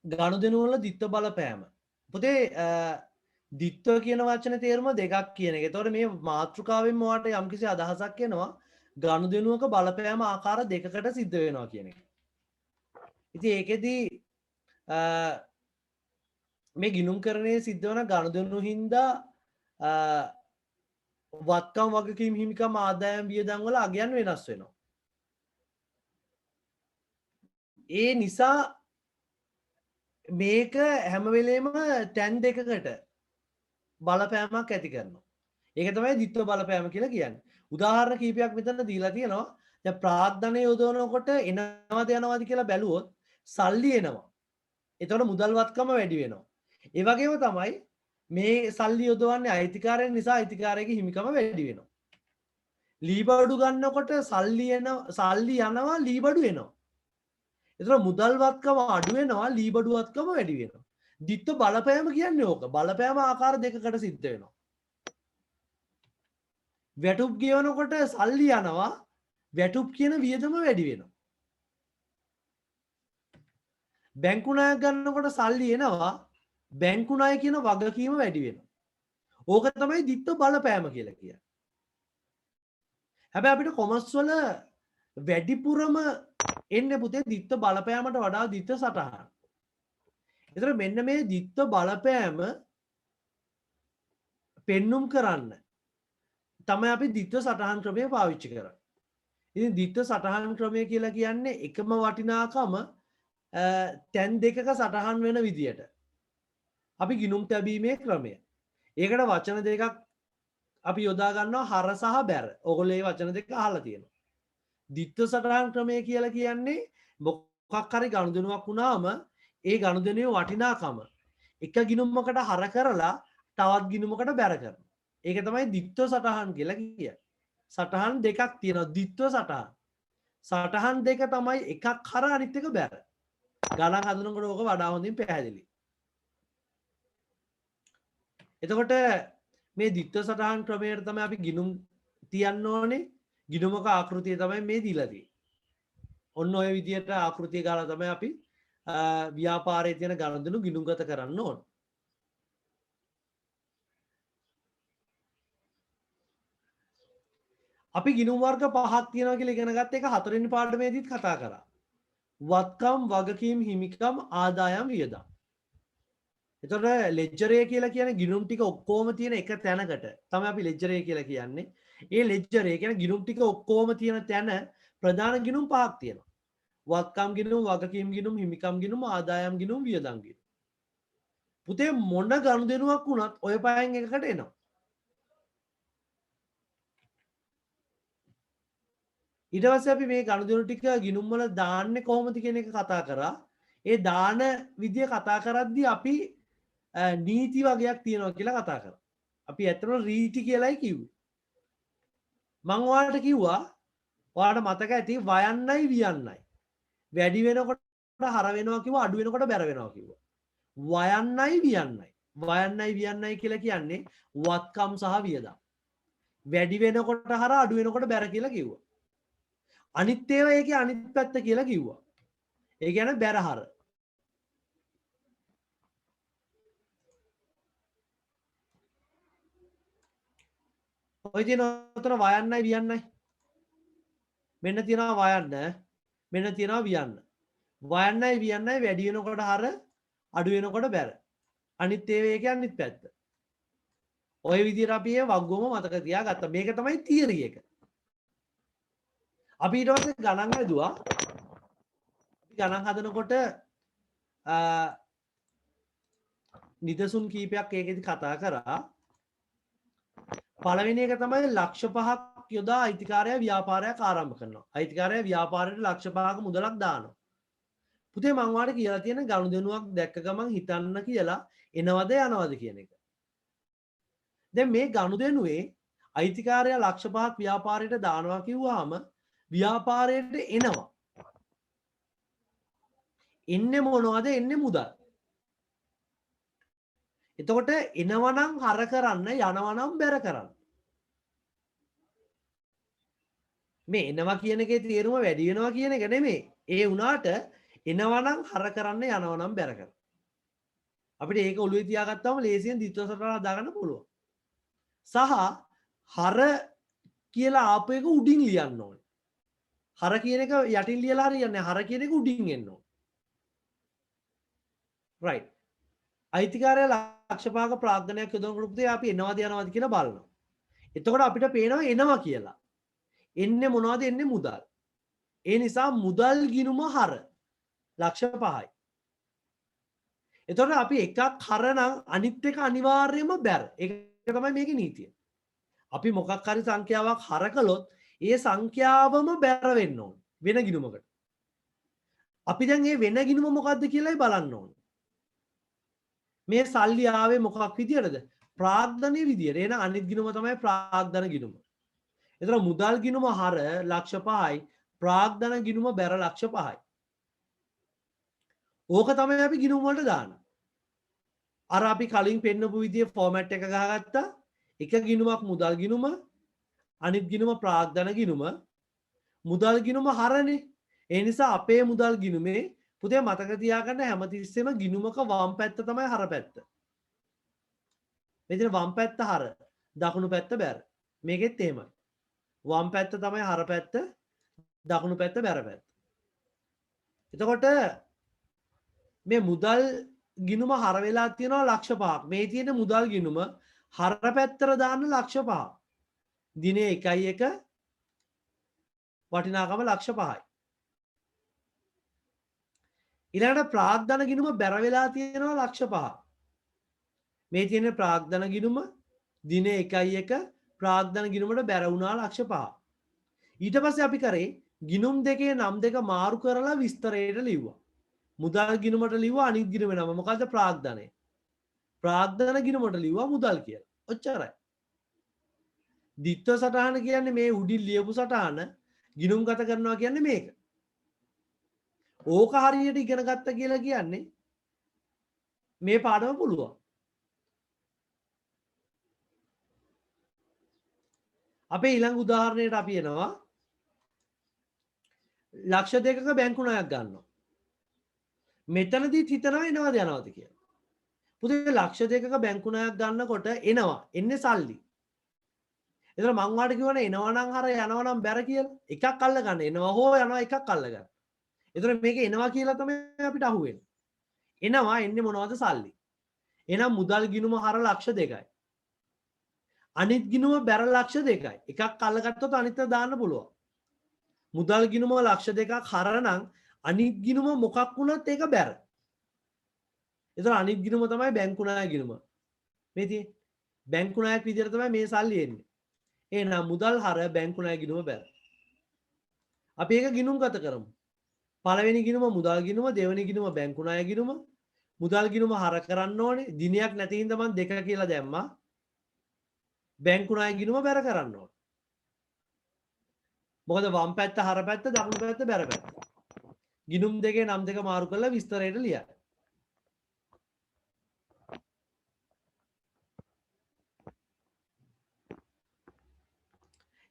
ගනුදෙනු වල ditth බලපෑම. පුතේ ditth කියන වචනේ තේරුම දෙකක් කියන එක. ඒතකොට මේ මාතෘකාවෙන් ඔයාලට යම්කිසි අදහසක් එනවා ගනුදෙනුවක බලපෑම ආකාර දෙකකට සිද්ධ වෙනවා කියන එක. ඉතින් ඒකෙදි මේ ගිණුම්කරණයේ සිද්ධ වන ගනුදෙනු හින්දා වත්කම් වගකීම් හිමිකම් ආදායම් වියදම් වල අගයන් වෙනස් වෙනවා. ඒ නිසා මේක හැම වෙලේම තැන් දෙකකට බලපෑමක් ඇති කරනවා. ඒක තමයි ditth බලපෑම කියලා කියන්නේ. උදාහරණ කීපයක් මෙතන දීලා තියෙනවා. දැන් ප්‍රාග්ධනය යොදවනකොට එනවද යනවද කියලා බැලුවොත් සල්ලි එනවා. එතකොට මුදල් වත්කම වැඩි වෙනවා. ඒ වගේම තමයි මේ සල්ලි යොදවන්නේ අයිතිකාරයන් නිසා අයිතිකාරයෙකුගේ හිමිකම වැඩි වෙනවා. ලීබඩු ගන්නකොට සල්ලි යනවා ලීබඩු එනවා. එතකොට මුදල් වත්කම අඩු වෙනවා ලීබඩු වත්කම වැඩි වෙනවා. ditth බලපෑම කියන්නේ ඕක. බලපෑම ආකාර දෙකකට සිද්ධ වෙනවා. වැටුප් ගෙවනකොට සල්ලි යනවා වැටුප් කියන වියදම වැඩි වෙනවා. බැංකු ණයක් ගන්නකොට සල්ලි එනවා බැංකු ණය කියන වගකීම වැඩි වෙනවා. ඕක තමයි ditth බලපෑම කියලා කියන්නේ. හැබැයි අපිට කොමර්ස් වල වැඩිපුරම එන්නේ පුතේ ditth බලපෑමට වඩා ditth සටහන. ඒතර මෙන්න මේ ditth බලපෑම පෙන්눔 කරන්න තමයි අපි ditth සටහන් ක්‍රමය පාවිච්චි කරන්නේ. ඉතින් ditth සටහන් ක්‍රමය කියලා කියන්නේ එකම වටිනාකම තැන් දෙකක සටහන් වෙන විදියට. අපි ගිණුම් තැබීමේ ක්‍රමය. ඒකට වචන දෙකක් අපි යොදා ගන්නවා හර සහ බැර. ඔයගොල්ලෝ මේ වචන දෙක අහලා තියෙනවා. ditth සටහන් ක්‍රමය කියලා කියන්නේ මොකක් හරි ගනුදෙනුවක් වුණාම ඒ ගනුදෙනුවේ වටිනාකම එක ගිණුමකට හර කරලා තවත් ගිණුමකට බැර කරනවා. ඒක තමයි ditth සටහන් කියලා කියන්නේ. සටහන් දෙකක් තියෙනවා ditth සටහන්. සටහන් දෙක තමයි එකක් හර අනිත් එක බැර. ගණන් හදනකොට ඕක වඩා හොඳින් පැහැදිලි. එතකොට මේ ditth සටහන් ක්‍රමයට තමයි අපි ගිණුම් තියන්න ඕනේ. ගිණුමක ආකෘතිය තමයි මේ දීලා තියෙන්නේ. ඔන්න ඔය විදියට ආකෘතිය ගාලා තමයි අපි ව්‍යාපාරයේ තියෙන ගනුදෙනු ගිණුම්ගත කරන්න ඕන. අපි ගිණුම් වර්ග පහක් තියෙනවා කියලා ඉගෙන ගත්ත එක හතරවෙනි පාඩමේදීත් කතා කරා. වත්කම් වගකීම් හිමිකම් ආදායම් වියදම්. එතකොට ලෙජර් එක කියලා කියන්නේ ගිණුම් ටික ඔක්කොම තියෙන එක තැනකට තමයි අපි ලෙජර් එක කියලා කියන්නේ. ඒ ලෙජර් එක කියන්නේ ගිණුම් ටික ඔක්කොම තියෙන තැන ප්‍රධාන ගිණුම් පහක් තියෙනවා. වත්කම් ගිණුම් වගකීම් ගිණුම් හිමිකම් ගිණුම් ආදායම් ගිණුම් වියදම් ගිණුම්. පුතේ මොන ගනුදෙනුවක් වුණත් ඔය පහෙන් එකකට එනවා. ඊට පස්සේ අපි මේ ගනුදෙනු ටික ගිණුම් වල දාන්නේ කොහොමද කියන එක කතා කරා. ඒ දාන විදිය කතා කරද්දී අපි නීති වගේක් තියෙනවා කියලා කතා කරා. අපි ඇත්තටම රීති කියලායි කිව්වේ. මම ඔයාලට කිව්වා ඔයාලට මතක ඇති වයන්නයි වියන්නයි. වැඩි වෙනකොට හර වෙනවා කිව්වා අඩු වෙනකොට බැර වෙනවා කිව්වා. වයන්නයි වියන්නයි. වයන්නයි වියන්නයි කියලා කියන්නේ වත්කම් සහ වියදම්. වැඩි වෙනකොට හර අඩු වෙනකොට බැර කියලා කිව්වා. අනිත් ඒවා ඒකේ අනිත් පැත්ත කියලා කිව්වා. ඒ කියන්නේ බැරහර. ඔය තියෙන උතන වයන්නයි වියන්නයි. මෙන්න තියෙනවා වයන්න, මෙන්න තියෙනවා වියන්න. වයන්නයි වියන්නයි වැඩි වෙනකොට හර අඩු වෙනකොට බැර. අනිත් ඒවා ඒකේ අනිත් පැත්ත. ඔය විදිහට අපි මේ වග්ගොම මතක තියාගත්තා. මේක තමයි තියරි එක. අපි ඊට පස්සේ ගණන් හදුවා. අපි ගණන් හදනකොට නිදසුන් කීපයක් ඒකෙදි කතා කරා. පළවෙනි එක තමයි ලක්ෂ 5ක් යොදා අයිතිකාරය ව්‍යාපාරයක් ආරම්භ කරනවා. අයිතිකාරය ව්‍යාපාරයට ලක්ෂ 5ක මුදලක් දානවා. පුතේ මම වාට කියලා තියෙන ගනුදෙනුවක් දැක්ක ගමන් හිතන්න කියලා එනවද යනවද කියන එක. දැන් මේ ගනුදෙනුවේ අයිතිකාරය ලක්ෂ 5ක් ව්‍යාපාරයට දානවා කිව්වහම ව්‍යාපාරයට එනවා. එන්නේ මොනවද? එන්නේ මුදල්. එතකොට එනවනම් හර කරන්න යනවනම් බැර කරන්න. මේ එනවා කියන එකේ තේරුම වැඩි වෙනවා කියන එක නෙමෙයි. ඒ වුණාට එනවා නම් හර කරන්න යනවා නම් බැර කරන්න. අපිට ඒක ඔළුවේ තියාගත්තාම ලේසියෙන් ද්විත්ව සටහන හදාගන්න පුළුවන්. සහ හර කියලා ආපු එක උඩින් ලියන්න ඕනේ. හර කියන එක යටින් ලියලා හරියන්නේ නැහැ. හර කියන එක උඩින් එන්න ඕනේ. right. අයිතිකාරය ලක්ෂ 5ක ප්‍රාග්ධනයක් යොදනකොට පුතේ අපි එනවාද යනවාද කියලා බලනවා. එතකොට අපිට පේනවා එනවා කියලා. එන්නේ මොනවද? එන්නේ මුදල්. ඒ නිසා මුදල් ගිණුම හර ලක්ෂ 5යි. එතකොට අපි එකක් හර නම් අනිත් එක අනිවාර්යයෙන්ම බැර. ඒක තමයි මේකේ නීතිය. අපි මොකක් හරි සංඛ්‍යාවක් හර කළොත් ඒ සංඛ්‍යාවම බැර වෙන්න ඕන වෙන ගිණුමකට. අපි දැන් මේ වෙන ගිණුම මොකද්ද කියලායි බලන්න ඕන. මේ සල්ලි ආවේ මොකක් විදියටද? ප්‍රාග්ධනයේ විදියට. එහෙනම් අනිත් ගිණුම තමයි ප්‍රාග්ධන ගිණුම. එතන මුදල් ගිණුම හර ලක්ෂ 5යි ප්‍රාග්ධන ගිණුම බැර ලක්ෂ 5යි. ඕක තමයි අපි ගිණුම් වලට දාන්නේ. අර අපි කලින් පෙන්නපු විදිහේ ෆෝමැට් එක ගහගත්තා. එක ගිණුමක් මුදල් ගිණුම අනිත් ගිණුම ප්‍රාග්ධන ගිණුම මුදල් ගිණුම හරනේ. ඒ නිසා අපේ මුදල් ගිණුමේ පුතේ මතක තියාගන්න හැමතිස්සෙම ගිණුමක වම් පැත්ත තමයි හර පැත්ත. මෙතන වම් පැත්ත හර දකුණු පැත්ත බැර. මේකෙත් එහෙමයි. වම් පැත්ත තමයි හර පැත්ත දකුණු පැත්ත බැර පැත්ත. එතකොට මේ මුදල් ගිණුම හර වෙලා තියෙනවා ලක්ෂ 5ක්. මේ තියෙන මුදල් ගිණුම හර පැත්තට දාන්න ලක්ෂ 5ක්. දිනේ 1.1 වටිනාකම ලක්ෂ 5යි. ඊළඟට ප්‍රාග්ධන ගිණුම බැර වෙලා තියෙනවා ලක්ෂ 5ක්. මේ තියෙන ප්‍රාග්ධන ගිණුම දිනේ 1.1 ප්‍රාග්ධන ගිණුමට බැර වුණා ලක්ෂ 5ක්. ඊට පස්සේ අපි කරේ ගිණුම් දෙකේ නම් දෙක මාරු කරලා විස්තරයට ලිව්වා. මුදල් ගිණුමට ලිව්වා අනිත් ගිණුමේ නම මොකද්ද? ප්‍රාග්ධනය. ප්‍රාග්ධන ගිණුමට ලිව්වා මුදල් කියලා. ඔච්චරයි. ද්විත්ව සටහන කියන්නේ මේ උඩින් ලියපු සටහන ගිණුම් ගත කරනවා කියන්නේ මේක. ඕක හරියට ඉගෙන ගත්ත කියලා කියන්නේ මේ පාඩම පුළුවන්. අපේ ඊළඟ උදාහරණයට අපි එනවා ලක්ෂ 2ක බැංකු ණයක් ගන්නවා. මෙතනදිත් හිතනවා එනවද යනවද කියලා. පුතේ ලක්ෂ 2ක බැංකු ණයක් ගන්නකොට එනවා. එන්නේ සල්ලි. එතන මං වාට කියවනේ එනවා නම් හර යනවා නම් බැර කියලා. එකක් අල්ල ගන්න. එනවා හෝ යනවා එකක් අල්ල ගන්න. එතන මේක එනවා කියලා තමයි අපිට අහුවෙන්නේ. එනවා එන්නේ මොනවද? සල්ලි. එහෙනම් මුදල් ගිණුම හර ලක්ෂ 2යි. අනිත් ගිණුම බැර ලක්ෂ 2යි. එකක් අල්ලගත්තොත් අනිත් එක දාන්න පුළුවන්. මුදල් ගිණුම ලක්ෂ 2ක් හර නම් අනිත් ගිණුම මොකක් වුණත් ඒක බැර. එතන අනිත් ගිණුම තමයි බැංකු ණය ගිණුම. මේ තියෙන්නේ. බැංකු ණයක් විදිහට තමයි මේ සල්ලි එන්නේ. එහෙනම් මුදල් හර බැංකු ණය ගිණුම බැර. අපි ඒක ගිණුම් ගත කරමු. පළවෙනි ගිණුම මුදල් ගිණුම, දෙවෙනි ගිණුම බැංකු ණය ගිණුම. මුදල් ගිණුම හර කරන්න ඕනේ. දිනයක් නැති හින්දා මම 2 කියලා දැම්මා. බැංකු ණය ගිණුම බැර කරන්න ඕනේ. මොකද වම් පැත්ත හර පැත්ත දකුණු පැත්ත බැර පැත්ත. ගිණුම් දෙකේ නම් දෙක මාරු කරලා විස්තරයට ලියන්න.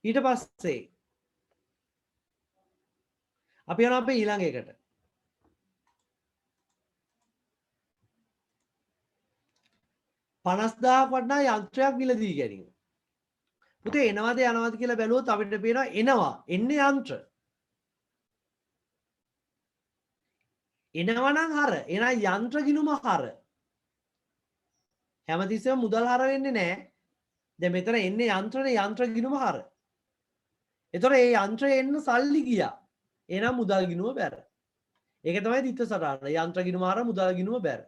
ඊට පස්සේ අපි යනවා අපේ ඊළඟ එකට. $50,000ක් වටිනා යන්ත්‍රයක් මිලදී ගැනීම. පුතේ එනවද යනවද කියලා බැලුවොත් අපිට පේනවා එනවා. එන්නේ යන්ත්‍ර. එනවා නම් හර. එහෙනම් යන්ත්‍ර ගිණුම හර. හැමතිස්සෙම මුදල් හර වෙන්නේ නැහැ. දැන් මෙතන එන්නේ යන්ත්‍රනේ යන්ත්‍ර ගිණුම හර. එතකොට මේ යන්ත්‍රය එන්න සල්ලි ගියා. එහෙනම් මුදල් ගිණුම බැර. ඒක තමයි ද්විත්ව සටහන. යන්ත්‍ර ගිණුම හර මුදල් ගිණුම බැර.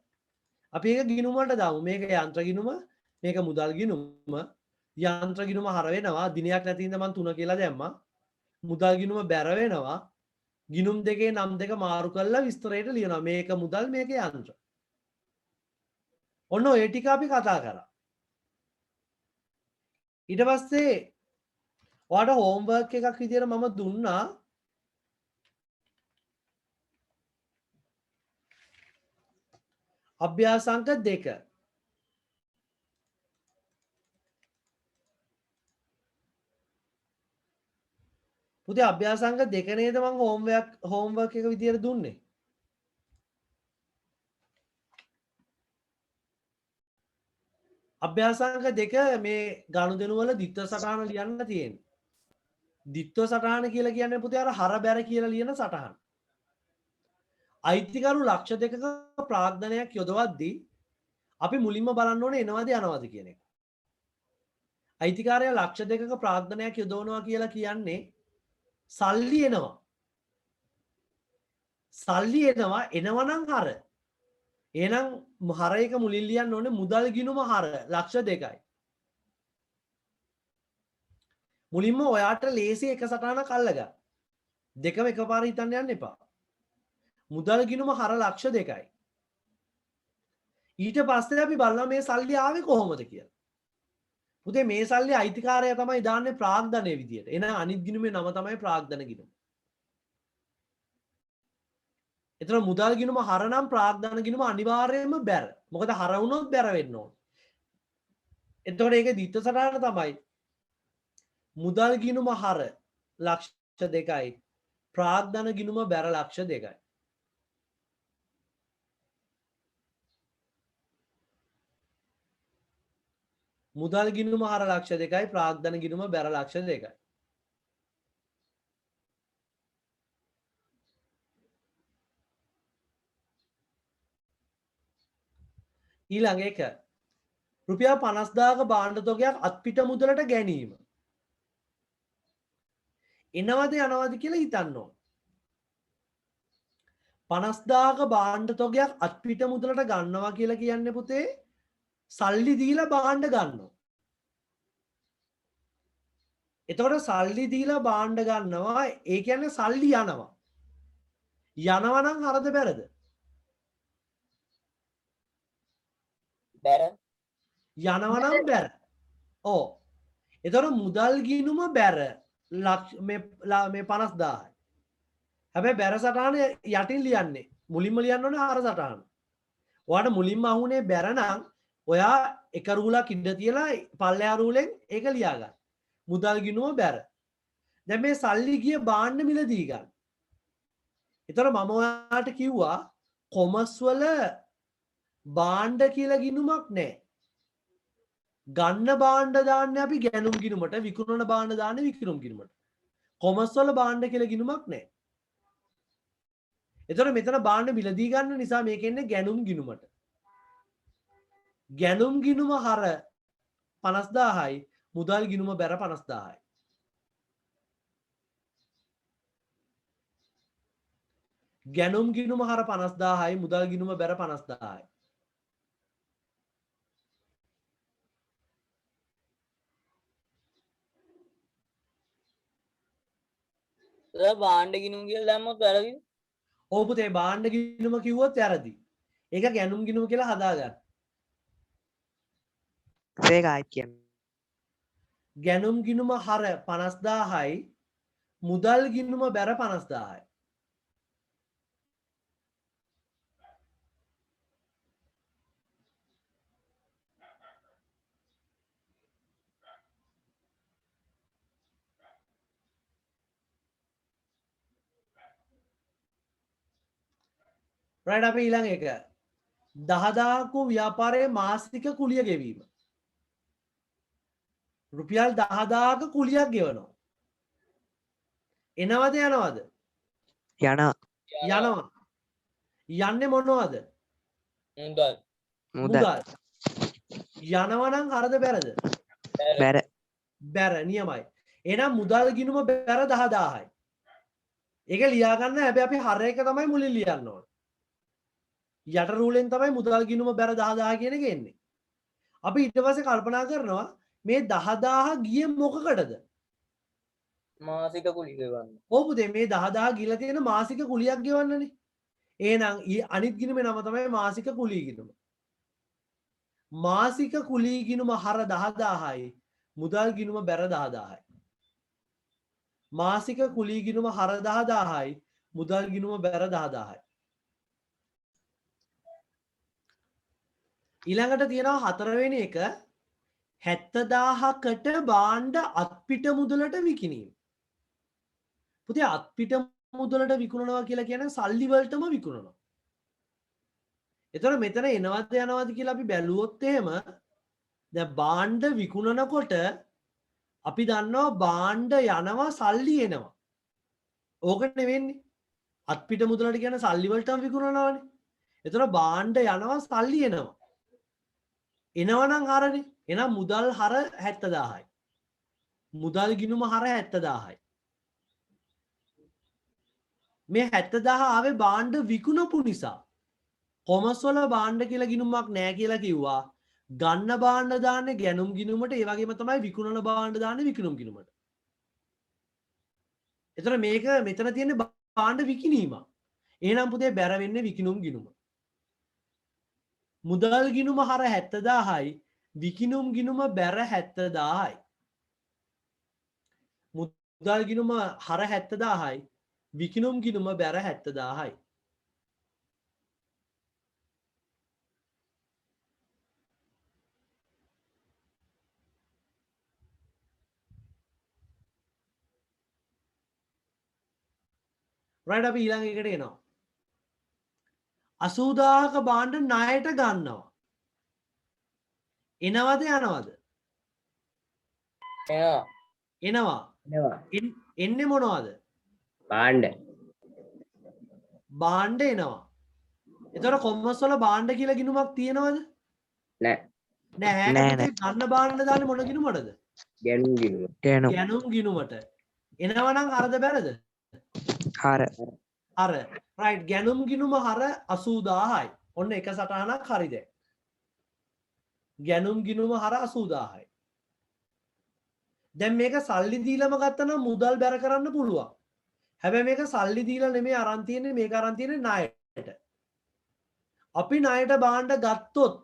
අපි ඒක ගිණුම වලට දාමු. මේක යන්ත්‍ර ගිණුම, මේක මුදල් ගිණුම. යන්ත්‍ර ගිණුම හර වෙනවා. දිනයක් නැති හින්දා මම 3 කියලා දැම්මා. මුදල් ගිණුම බැර වෙනවා. ගිණුම් දෙකේ නම් දෙක මාරු කරලා විස්තරයට ලියනවා. මේක මුදල්, මේක යන්ත්‍ර. ඔන්න ඔය ටික අපි කතා කරා. ඊට පස්සේ ඔයාලට හෝම්වර්ක් එකක් විදියට මම දුන්නා. අභ්‍යාසංක 2. පුතේ අභ්‍යාසංක 2 නේද මම හෝම්වර්ක් එක විදියට දුන්නේ. අභ්‍යාසාංක දෙක මේ ගනුදෙනු වල දිත්ත සටහන ලියන්න තියෙන්නේ. දිත්ත සටහන කියලා කියන්නේ පුතේ අර හර බැර කියලා ලියන සටහන. අයිතිකරු ලක්ෂ දෙකක ප්‍රාග්ධනයක් යොදවද්දී අපි මුලින්ම බලන්න ඕනේ එනවද යනවද කියන එක. අයිතිකාරයා ලක්ෂ දෙකක ප්‍රාග්ධනයක් යොදවනවා කියලා කියන්නේ සල්ලි එනවා. සල්ලි එනවා එනවනම් හර. එහෙනම් හර එක මුලින් ලියන්න ඕනේ මුදල් ගිණුම හර ලක්ෂ 2යි. මුලින්ම ඔයාට ලේසි එක සටහනක් අල්ලගන්න. දෙකම එකපාර හිතන්න යන්න එපා. මුදල් ගිණුම හර ලක්ෂ 2යි. ඊට පස්සේ අපි බලනවා මේ සල්ලි ආවේ කොහොමද කියලා. පුතේ මේ සල්ලි අයිතිකාරයා තමයි දාන්නේ ප්‍රාග්ධනයේ විදියට. එහෙනම් අනිත් ගිණුමේ නම තමයි ප්‍රාග්ධන ගිණුම. එතන මුදල් ගිණුම හර නම් ප්‍රාග්ධන ගිණුම අනිවාර්යයෙන්ම බැර. මොකද හර වුණොත් බැර වෙන්න ඕන. එතකොට ඒක දිත්ත සටහන තමයි මුදල් ගිණුම හර ලක්ෂ 2යි ප්‍රාග්ධන ගිණුම බැර ලක්ෂ 2යි. මුදල් ගිණුම හර ලක්ෂ 2යි ප්‍රාග්ධන ගිණුම බැර ලක්ෂ 2යි. ඊළඟ එක රුපියල් 50000ක භාණ්ඩ තොගයක් අත්පිට මුදලට ගැනීම. එනවද යනවද කියලා හිතන්න ඕන. 50000ක භාණ්ඩ තොගයක් අත්පිට මුදලට ගන්නවා කියලා කියන්නේ පුතේ සල්ලි දීලා භාණ්ඩ ගන්නවා. එතකොට සල්ලි දීලා භාණ්ඩ ගන්නවා ඒ කියන්නේ සල්ලි යනවා. යනවා නම් හරද බැරද? බැර. යනවා නම් බැර. ඔව්. එතකොට මුදල් ගිණුම බැර මේ 50000යි. හැබැයි බැර සටහන යටින් ලියන්නේ. මුලින්ම ලියන්න ඕනේ හර සටහන. ඔයාට මුලින්ම අහුනේ බැර නම් ඔයා එක රූලක් ඉඳ තියලා පල්ලෙහා රූලෙන් ඒක ලියා ගන්න. මුදල් ගිණුම බැර. දැන් මේ සල්ලි ගිය භාණ්ඩ මිලදී ගන්න. ඒතර මම ඔයාට කිව්වා කොමර්ස් වල භාණ්ඩ කියලා ගිණුමක් නැහැ. ගන්න භාණ්ඩ දාන්නේ අපි ගැනුම් ගිණුමට, විකුණන භාණ්ඩ දාන්නේ විකුණුම් ගිණුමට. කොමර්ස් වල භාණ්ඩ කියලා ගිණුමක් නැහැ. ඒතර මෙතන භාණ්ඩ මිලදී ගන්න නිසා මේක එන්නේ ගැනුම් ගිණුමට. ගැනුම් ගිණුම හර 50000යි මුදල් ගිණුම බැර 50000යි. ගැනුම් ගිණුම හර 50000යි මුදල් ගිණුම බැර 50000යි. භාණ්ඩ ගිණුම් කියලා දැම්මොත් වැරදිද? ඔව් පුතේ භාණ්ඩ ගිණුම කිව්වොත් වැරදි. ඒක ගැනුම් ගිණුම කියලා හදාගන්න. ඒක ආයිත් කියන්න. ගැනුම් ගිණුම හර 50000යි මුදල් ගිණුම බැර 50000යි. right අපි ඊළඟ එක 10000ක ව්‍යාපාරයේ මාසික කුලිය ගෙවීම. රුපියල් 10000ක කුලියක් ගෙවනවා. එනවද යනවද? යනවා. යන්නේ මොනවද? මුදල්. මුදල්. යනවා නම් හරද බැරද? බැර. බැර නියමයි. එහෙනම් මුදල් ගිණුම බැර 10000යි. ඒක ලියා ගන්න හැබැයි අපි හර එක තමයි මුලින් ලියන්න ඕන. යට රූලෙන් තමයි මුදල් ගිණුම බැර 10000 කියන එක එන්නේ. අපි ඊට පස්සේ කල්පනා කරනවා මේ 10000 ගියේ මොකකටද? මාසික කුලි ගෙවන්න. ඔව් පුතේ මේ 10000 ගිහලා තියෙන මාසික කුලියක් ගෙවන්නනේ. එහෙනම් අනිත් ගිණුමේ නම තමයි මාසික කුලී ගිණුම. මාසික කුලී ගිණුම හර 10000යි මුදල් ගිණුම බැර 10000යි. මාසික කුලී ගිණුම හර 10000යි මුදල් ගිණුම බැර 10000යි. ඊළඟට තියෙනවා හතරවෙනි එක 70000කට භාණ්ඩ අත්පිට මුදලට විකිණීම. පුතේ අත්පිට මුදලට විකුණනවා කියලා කියන්නේ සල්ලි වලටම විකුණනවා. එතකොට මෙතන එනවද යනවද කියලා අපි බැලුවොත් එහෙම දැන් භාණ්ඩ විකුණනකොට අපි දන්නවා භාණ්ඩ යනවා සල්ලි එනවා. ඕකනේ වෙන්නේ. අත්පිට මුදලට කියන සල්ලි වලටම විකුණනවානේ. එතන භාණ්ඩ යනවා සල්ලි එනවා. එනවනම් හරනේ. එහෙනම් මුදල් හර 70000යි. මුදල් ගිණුම හර 70000යි. මේ 70000 ආවේ භාණ්ඩ විකුණපු නිසා. කොමර්ස් වල භාණ්ඩ කියලා ගිණුමක් නැහැ කියලා කිව්වා. ගන්න භාණ්ඩ දාන්නේ ගැනුම් ගිණුමට, ඒ වගේම තමයි විකුණන භාණ්ඩ දාන්නේ විකුණුම් ගිණුමට. එතන මේක මෙතන තියෙන්නේ භාණ්ඩ විකිණීමක්. එහෙනම් පුතේ බැර වෙන්නේ විකිණුම් ගිණුම. මුදල් ගිණුම හර 70000යි, විකිණුම් ගිණුම බැර 70000යි. මුදල් ගිණුම හර 70000යි, විකිණුම් ගිණුම බැර 70000යි. රයිට් අපි ඊළඟ එකට එනවා. 80000ක භාණ්ඩ ණයට ගන්නවා. එනවද යනවද? එනවා. එනවා. එනවා. එන්නේ මොනවද? භාණ්ඩ. භාණ්ඩ එනවා. එතකොට කොමර්ස් වල භාණ්ඩ කියලා ගිණුමක් තියෙනවද? නෑ. නැහැ. නෑ, නෑ. ගන්න භාණ්ඩ දාන්නේ මොන ගිණුමටද? ගැනුම් ගිණුම. ගැනුම් ගැනුම් ගිණුමට. එනවනම් හරද බැරද? හර හර. රයිට්. ගැනුම් ගිණුම හර 80000යි. ඔන්න එක සටහනක් හරිද? ගැනුම් ගිණුම හර 80000යි. දැන් මේක සල්ලි දීලම ගත්තනම් මුදල් බැර කරන්න පුළුවන්. හැබැයි මේක සල්ලි දීලා නෙමෙයි අරන් තියෙන්නේ, මේක අරන් තියෙන්නේ ණයට. අපි ණයට භාණ්ඩ ගත්තොත්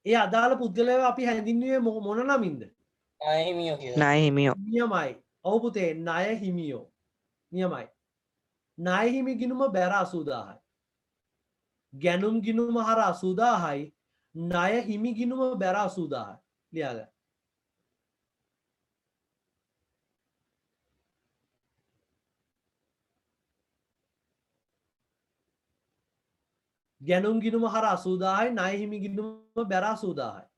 ඒ අදාළ පුද්ගලයාව අපි හැඳින්වුවේ මොන නමින්ද? ණය හිමියෝ කියලා. ණය හිමියෝ නියමයි. ඔව් පුතේ, ණය හිමියෝ. නියමයි. ණය හිමි ගිණුම බැර 80000යි. ගැනුම් ගිණුම හර 80000යි. ණය හිමි ගිණුම බැර 80000යි. ලියාගන්න. ගැනුම් ගිණුම හර 80000යි, ණය හිමි ගිණුම බැර 80000යි.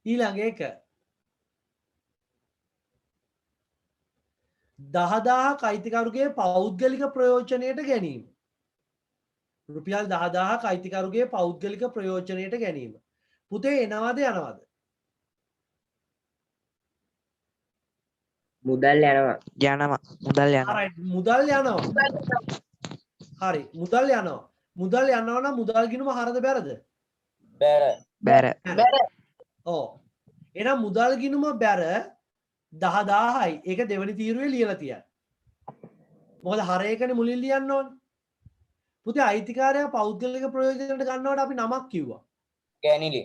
ඊළඟ එක 10000ක් අයිතිකරුගේ පෞද්ගලික ප්‍රයෝජනයට ගැනීම. රුපියල් 10000ක් අයිතිකරුගේ පෞද්ගලික ප්‍රයෝජනයට ගැනීම. පුතේ එනවද යනවද? මුදල් යනවා. යනවා මුදල් යනවා right. මුදල් යනවා. හරි. මුදල් යනවා. මුදල් යනවා නම් මුදල් ගිණුම හරද බැරද? බැර. බැර ඔව්. එහෙනම් මුදල් ගිණුම බැර 10000යි. ඒක දෙවෙනි තීරුවේ ලියලා තියන්න. මොකද හර එකනේ මුලින් ලියන්න ඕනේ. පුතේ අයිතිකාරයා පෞද්ගලික ප්‍රයෝජනයට ගන්නවට අපි නමක් කිව්වා. ගැනිලි.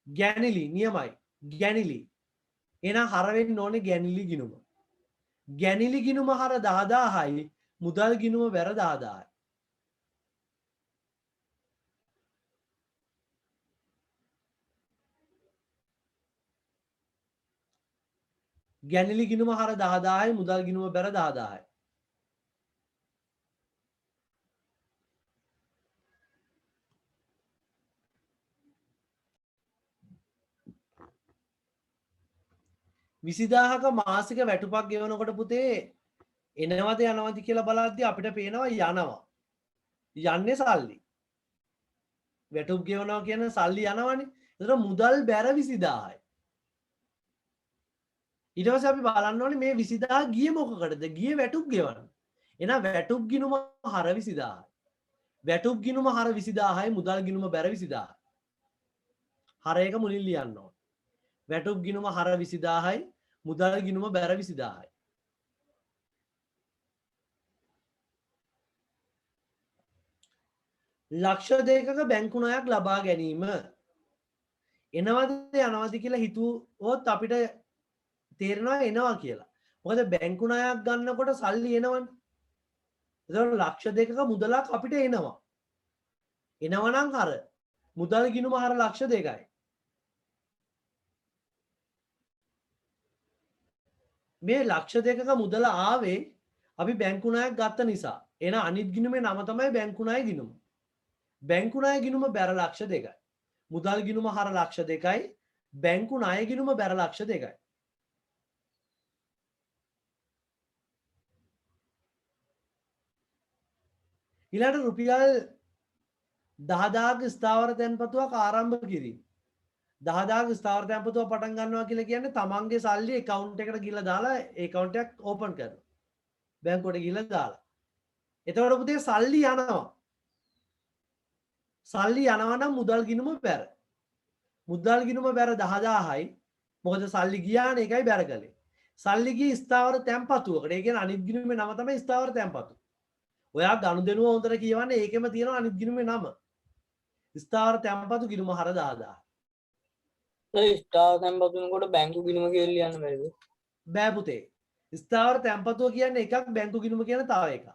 ගැනිලි. නියමයි. ගැනිලි. එහෙනම් හර වෙන්න ඕනේ ගැනිලි ගිණුම. ගැනිලි ගිණුම හර 10000යි, මුදල් ගිණුම බැර 10000යි. ගැනිලි ගිණුම හර 10000යි, මුදල් ගිණුම බැර 10000යි. විසිදාහක මාසික වැටුපක් ගෙවනකොට පුතේ එනවද යනවද කියලා බලද්දී අපිට පේනවා යනවා. යන්නේ සල්ලි. වැටුප් ගෙවනවා කියන සල්ලි යනවනේ. ඒතර මුදල් බැර 20000යි. ඊට පස්සේ අපි බලන්න ඕනේ මේ 20000 ගියේ මොකකටද? ගියේ වැටුප් ගෙවන්න. එහෙනම් වැටුප් ගිණුම හර 20000යි. වැටුප් ගිණුම හර 20000යි, මුදල් ගිණුම බැර 20000යි. හර එක මුලින් ලියන්න ඕනේ. වැටුප් ගිණුම හර 20000යි, මුදල් ගිණුම බැර 20000යි. ලක්ෂ දෙකක බැංකු ණයක් ලබා ගැනීම. එනවද යනවද කියලා හිතුවොත් අපිට තේරෙනවා එනවා කියලා. මොකද බැංකු ණයක් ගන්නකොට සල්ලි එනවනේ. ඒතකොට ලක්ෂ දෙකක මුදලක් අපිට එනවා. එනවනම් හර මුදල් ගිණුම හර ලක්ෂ දෙකයි. මේ ලක්ෂ දෙකක මුදල ආවේ අපි බැංකු ණයක් ගත්ත නිසා. එහෙනම් අනිත් ගිණුමේ නම තමයි බැංකු ණය ගිණුම. බැංකු ණය ගිණුම බැර ලක්ෂ 2යි. මුදල් ගිණුම හර ලක්ෂ 2යි. බැංකු ණය ගිණුම බැර ලක්ෂ 2යි. ඊළඟට රුපියල් 10000ක ස්ථාවර තැන්පතුවක් ආරම්භ කිරීම. 10000ක ස්ථාවර තැන්පතුවක් පටන් ගන්නවා කියලා කියන්නේ තමන්ගේ සල්ලි account එකට ගිහලා දාලා account එකක් open කරනවා. බැංකුවට ගිහලා දාලා. එතකොට පුතේ සල්ලි යනවා. සල්ලි යනවා නම් මුදල් ගිණුම බැර. මුදල් ගිණුම බැර 10000යි. මොකද සල්ලි ගියානේ ඒකයි බැර කළේ. සල්ලි ගියේ ස්ථාවර තැන්පතුවකට. ඒ කියන්නේ අනිත් ගිණුමේ නම තමයි ස්ථාවර තැන්පතු. ඔයා ගනුදෙනුව හොඳට කියවන්නේ ඒකෙම තියෙනවා අනිත් ගිණුමේ නම. ස්ථාවර තැන්පතු ගිණුම හර 10000. ඒ ස්ථාවර තැන්පතුනකොට බැංකු ගිණුම කියලා ලියන්න බැරිද? බෑ පුතේ. ස්ථාවර තැන්පතුව කියන්නේ එකක් බැංකු ගිණුම කියන තව එකක්.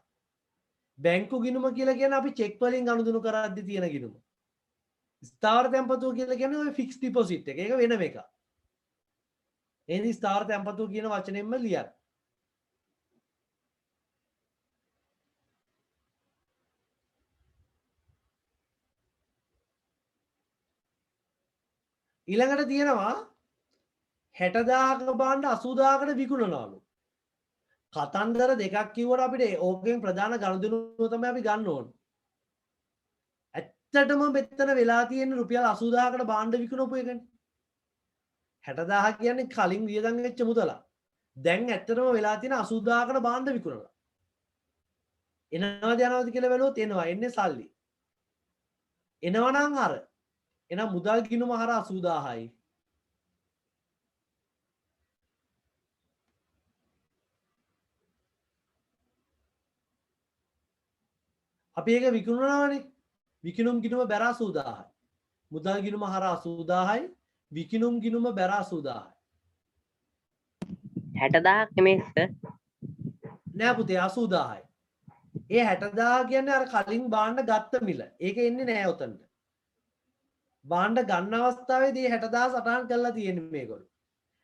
බැංකු ගිණුම කියලා කියන්නේ අපි චෙක් වලින් ගනුදෙනු කරද්දී තියෙන ගිණුම. ස්ථාවර තැන්පතුව කියලා කියන්නේ ඔය ෆික්ස් ඩිපොසිට් එක. ඒක වෙනම එකක්. එහෙනම් ස්ථාවර තැන්පතුව කියන වචනයෙන්ම ලියන්න. ඊළඟට තියෙනවා 60000ක භාණ්ඩ 80000කට විකුණනවලු. කතන්දර දෙකක් කිව්වට අපිට ඕකෙන් ප්‍රධාන ගනුදෙනුව තමයි අපි ගන්න ඕන. ඇත්තටම මෙතන වෙලා තියෙන රුපියල් 80000කට භාණ්ඩ විකුණපු එකනේ. 60000 කියන්නේ කලින් වියදම් වෙච්ච මුදලක්. දැන් ඇත්තටම වෙලා තියෙන 80000කට භාණ්ඩ විකුණනවා. එනවද යනවද කියලා බැලුවොත් එනවා. එන්නේ සල්ලි. එනවනම් අර. එහෙනම් මුදල් ගිණුම හර 80000යි. අපි ඒක විකුණනවානේ. විකිණුම් ගිණුම බැර 80000යි. මුදල් ගිණුම හර 80000යි. විකිණුම් ගිණුම බැර 80000යි. 60000ක් නෙමෙයි සර්. නෑ පුතේ 80000යි. ඒ 60000 කියන්නේ අර කලින් භාණ්ඩ ගත්ත මිල. ඒක එන්නේ නෑ උතනට. භාණ්ඩ ගන්න අවස්ථාවේදී 60000 සටහන් කරලා තියෙන්නේ මේගොල්ලෝ.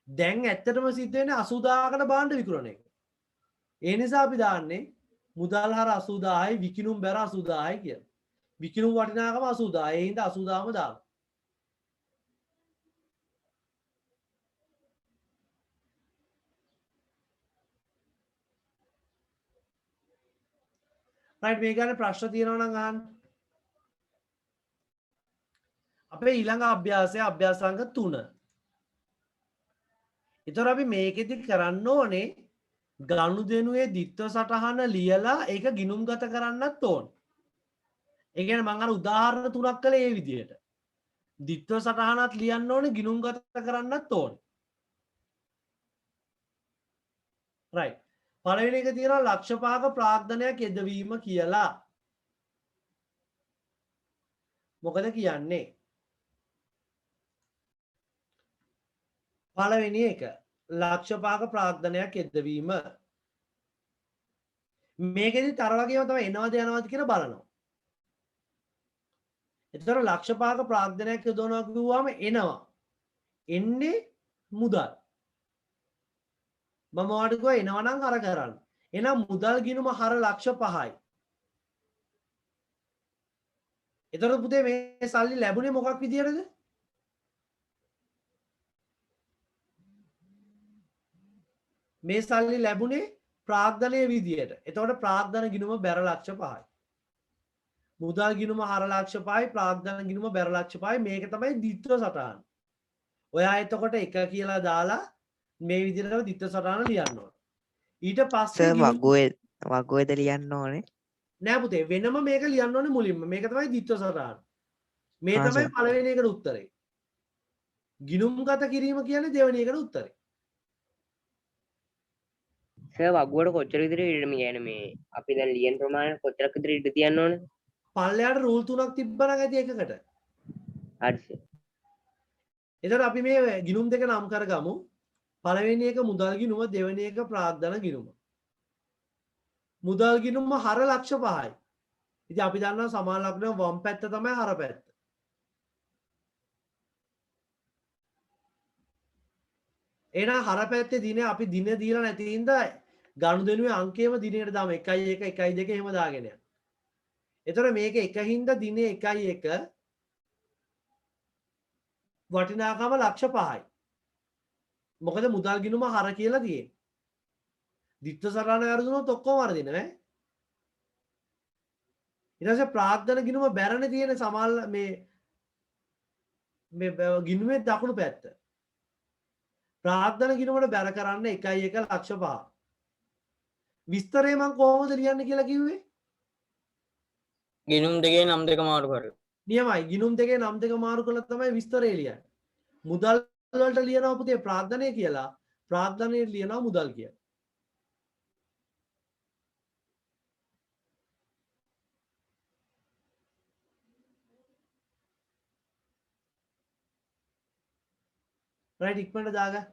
දැන් ඇත්තටම සිද්ධ වෙන්නේ 80000කට භාණ්ඩ විකුණන එක. ඒ නිසා අපි දාන්නේ මුදල් හර 80000යි විකිණුම් බැර 80000යි කියලා. විකිණුම් වටිනාකම 80000. ඒ හින්දා 80000ම දානවා. රයිට් මේ ගැන ප්‍රශ්න තියෙනවා නම් අහන්න. අපේ ඊළඟ අභ්‍යාසය අභ්‍යාසාංග 3. ඒතර අපි මේකෙදි කරන්න ඕනේ ගනුදෙනුවේ දිත්ව සටහන ලියලා ඒක ගිණුම්ගත කරන්නත් ඕන. ඒ කියන්නේ මම අර උදාහරණ තුනක් කළේ ඒ විදිහට. දිත්ව සටහනත් ලියන්න ඕනේ ගිණුම්ගත කරන්නත් ඕනේ. රයිට්. පළවෙනි එක තියෙනවා ලක්ෂ 5ක ප්‍රාග්ධනයක් යෙදවීම කියලා. මොකද කියන්නේ? පළවෙනි එක ලක්ෂ 5ක ප්‍රාග්ධනයක් යෙදවීම. මේකෙදි තර වගේම තමයි එනවද යනවද කියලා බලනවා. එතකොට ලක්ෂ 5ක ප්‍රාග්ධනයක් යොදවනවා කිව්වම එනවා. එන්නේ මුදල්. මම ඔයාලට කිව්වා එනවා නම් අර කරන්න. එහෙනම් මුදල් ගිණුම හර ලක්ෂ 5යි. එතකොට පුතේ මේ සල්ලි ලැබුණේ මොකක් විදියටද? මේ සල්ලි ලැබුණේ ප්‍රාග්ධනයේ විදියට. එතකොට ප්‍රාග්ධන ගිණුම බැර ලක්ෂ 5යි. මුදල් ගිණුම හර ලක්ෂ 5යි ප්‍රාග්ධන ගිණුම බැර ලක්ෂ 5යි. මේක තමයි ද්විත්ව සටහන. ඔයා එතකොට එක කියලා දාලා මේ විදිහටම ද්විත්ව සටහන ලියන්න ඕන. ඊට පස්සේ වගුවේද ලියන්න ඕනේ. නෑ පුතේ වෙනම මේක ලියන්න ඕනේ මුලින්ම. මේක තමයි ද්විත්ව සටහන. මේ තමයි පළවෙනි එකට උත්තරේ. ගිණුම්ගත කිරීම කියන්නේ දෙවෙනි එකට උත්තරේ. සර් වගුවට කොච්චර විතර ඉඩ කියන්නේ මේ අපි දැන් ලියන ප්‍රමාණය කොච්චරක් විතර ඉඩ තියන්න ඕනේ? පල්ලයට රූල් 3ක් තිබ්බනම් ඇති එකකට. හරි සර්. එතකොට අපි මේ ගිණුම් දෙක නම් කරගමු. පළවෙනි එක මුදල් ගිණුම, දෙවෙනි එක ප්‍රාග්ධන ගිණුම. මුදල් ගිණුම හර ලක්ෂ 5යි. ඉතින් අපි දන්නවා සමාන ලග්න වම් පැත්ත තමයි හර පැත්ත. එහෙනම් හර පැත්තේ දින අපි දින දීලා නැති හින්දා ගනුදෙනුවේ අංකයම දිනේට දාම 1 1 1 2 එහෙම දාගෙන යනවා. එතකොට මේක 1 හින්දා දිනේ 1 1 වටිනාකම ලක්ෂ 5යි. මොකද මුදල් ගිණුම හර කියලා තියෙන්නේ. දිත්ත සටහන වැරදුනොත් ඔක්කොම වරදිනවා ඈ. ඊට පස්සේ ප්‍රාග්ධන ගිණුම බැරනේ තියෙන සමහර මේ ගිණුමේ දකුණු පැත්ත. ප්‍රාග්ධන ගිණුමට බැර කරන්න 1 1 ලක්ෂ 5. විස්තරේ මම කොහොමද ලියන්නේ කියලා කිව්වේ? ගිනුම් දෙකේ නම් දෙක මාරු කරලා. නියමයි. ගිණුම් දෙකේ නම් දෙක මාරු කළා තමයි විස්තරේ ලියන්නේ. මුදල් වලට ලියනවා පුතේ ප්‍රාග්ධනය කියලා. ප්‍රාග්ධනයේ ලියනවා මුදල් කියලා. රයිට් ඉක්මනට දාගන්න.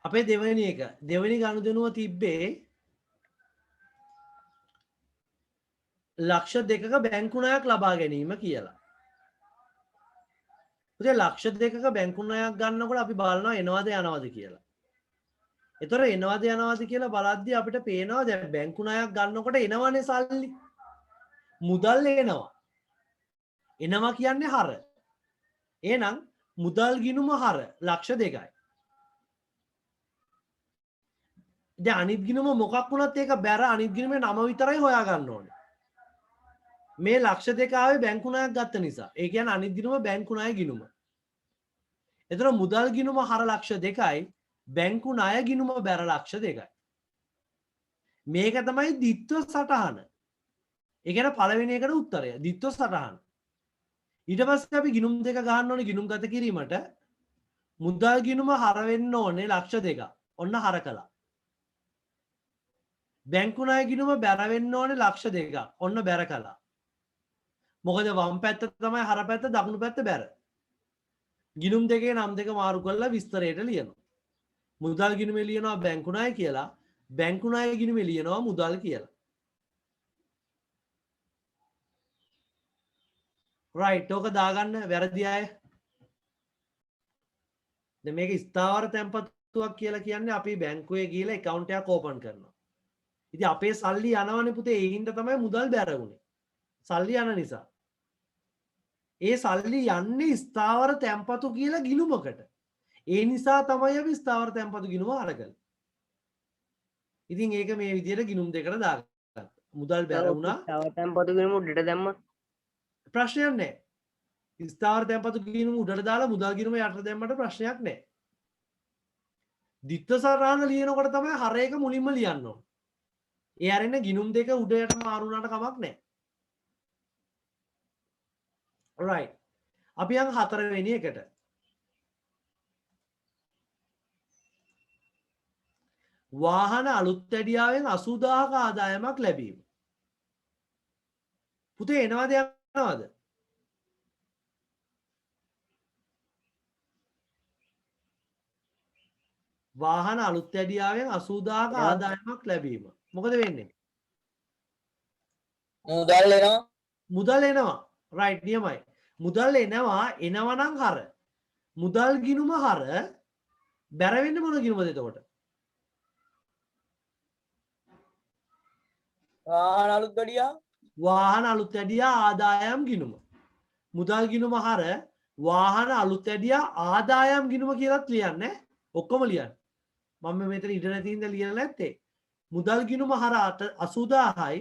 අපේ දෙවෙනි එක දෙවෙනි ගනුදෙනුව තිබ්බේ ලක්ෂ 2ක බැංකු ණයක් ලබා ගැනීම කියලා. පුතේ ලක්ෂ 2ක බැංකු ණයක් ගන්නකොට අපි බලනවා එනවද යනවද කියලා. ඒතර එනවද යනවද කියලා බලද්දී අපිට පේනවා දැන් බැංකු ණයක් ගන්නකොට එනවනේ සල්ලි. මුදල් එනවා. එනවා කියන්නේ හර. එහෙනම් මුදල් ගිණුම හර ලක්ෂ 2යි. දැන් අනිත් ගිණුම මොකක් වුණත් ඒක බැර අනිත් ගිණුමේ නම විතරයි හොයා ගන්න ඕනේ. මේ ලක්ෂ 2 ආවේ බැංකු ණයක් ගත්ත නිසා. ඒ කියන්නේ අනිත් ගිණුම බැංකු ණය ගිණුම. එතන මුදල් ගිණුම හර ලක්ෂ 2යි බැංකු ණය ගිණුම බැර ලක්ෂ 2යි. මේක තමයි ද්විත්ව සටහන. ඒ කියන්නේ පළවෙනි එකට උත්තරය ද්විත්ව සටහන. ඊට පස්සේ අපි ගිණුම් දෙක ගන්න ඕනේ ගිණුම් ගත කිරීමට මුදල් ගිණුම හර වෙන්න ඕනේ ලක්ෂ 2ක්. ඔන්න හර කළා. බැංකු ණය ගිණුම බැර වෙන්න ඕනේ ලක්ෂ 2ක්. ඔන්න බැර කළා. මොකද වම් පැත්ත තමයි හර පැත්ත දකුණු පැත්ත බැර. ගිණුම් දෙකේ නම් දෙක මාරු කරලා විස්තරයට ලියනවා. මුදල් ගිණුමේ ලියනවා බැංකු ණය කියලා. බැංකු ණය ගිණුමේ ලියනවා මුදල් කියලා. රයිට් ඕක දාගන්න වැරදි අය. දැන් මේක ස්ථාවර තැන්පතුවක් කියලා කියන්නේ අපි බැංකුවේ ගිහලා account එකක් open කරනවා. ඉතින් අපේ සල්ලි යනවනේ පුතේ ඒ හින්දා තමයි මුදල් බැරුනේ. සල්ලි යන නිසා. ඒ සල්ලි යන්නේ ස්ථාවර තැන්පතු කියලා ගිණුමකට. ඒ නිසා තමයි අපි ස්ථාවර තැන්පතු ගිණුම අරගන්නේ. ඉතින් ඒක මේ විදිහට ගිණුම් දෙකට දාගත්තා. මුදල් බැර වුණා. තව තැන්පතු ගිණුම උඩට දැම්මා. ප්‍රශ්නයක් නැහැ. ස්ථාවර තැන්පතු ගිණුම උඩට දාලා මුදල් ගිණුම යටට දැම්මට ප්‍රශ්නයක් නැහැ. ද්විත්ව සටහන ලියනකොට තමයි හර එක මුලින්ම ලියන්න ඕනේ. ඒ අරින්න ගිණුම් දෙක උඩ යට මාරු වුණාට කමක් නැහැ. right. අපි යන් හතරවෙනි එකට. වාහන අලුත් වැඩියාවෙන් 80000ක ආදායමක් ලැබීම. පුතේ එනවද යනවද? වාහන අලුත් වැඩියාවෙන් 80000ක ආදායමක් ලැබීම. මොකද වෙන්නේ? මුදල් එනවා. මුදල් එනවා. right නියමයි. මුදල් එනවා එනවනම් හර. මුදල් ගිණුම හර බැර වෙන්නේ මොන ගිණුමද එතකොට? වාහන අලුත් ගඩියා. වාහන අලුත් වැඩියා ආදායම් ගිණුම. මුදල් ගිණුම හර වාහන අලුත් වැඩියා ආදායම් ගිණුම කියලාත් ලියන්නේ. ඔක්කොම ලියන්න. මම මෙතන ඉඩ නැති හින්දා ලියලා නැත්තේ. මුදල් ගිණුම හර 80000යි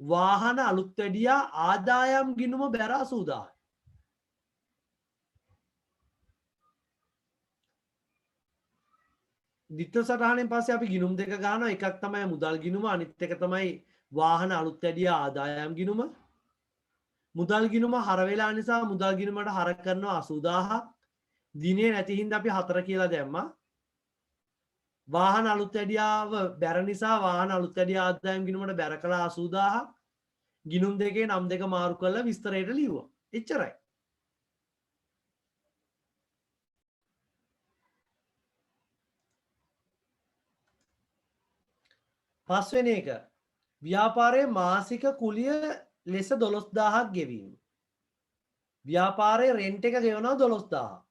වාහන අලුත් වැඩියා ආදායම් ගිණුම බැර 80000යි. ද්විත්ව සටහනෙන් පස්සේ අපි ගිණුම් දෙක ගන්නවා. එකක් තමයි මුදල් ගිණුම අනිත් එක තමයි වාහන අලුත් වැඩියා ආදායම් ගිණුම. මුදල් ගිණුම හර වෙලා නිසා මුදල් ගිණුමට හර කරනවා 80000ක්. දිනේ නැති හින්දා අපි 4 කියලා දැම්මා. වාහන අලුත් වැඩියාව බැර නිසා වාහන අලුත් වැඩියා ආදායම් ගිණුමට බැර කළා 80000ක්. ගිණුම් දෙකේ නම් දෙක මාරු කරලා විස්තරයට ලියුවා. එච්චරයි. පස්වෙනි එක ව්‍යාපාරයේ මාසික කුලිය ලෙස 12000ක් ගෙවීම. ව්‍යාපාරයේ රෙන්ට් එක ගෙවනවා 12000.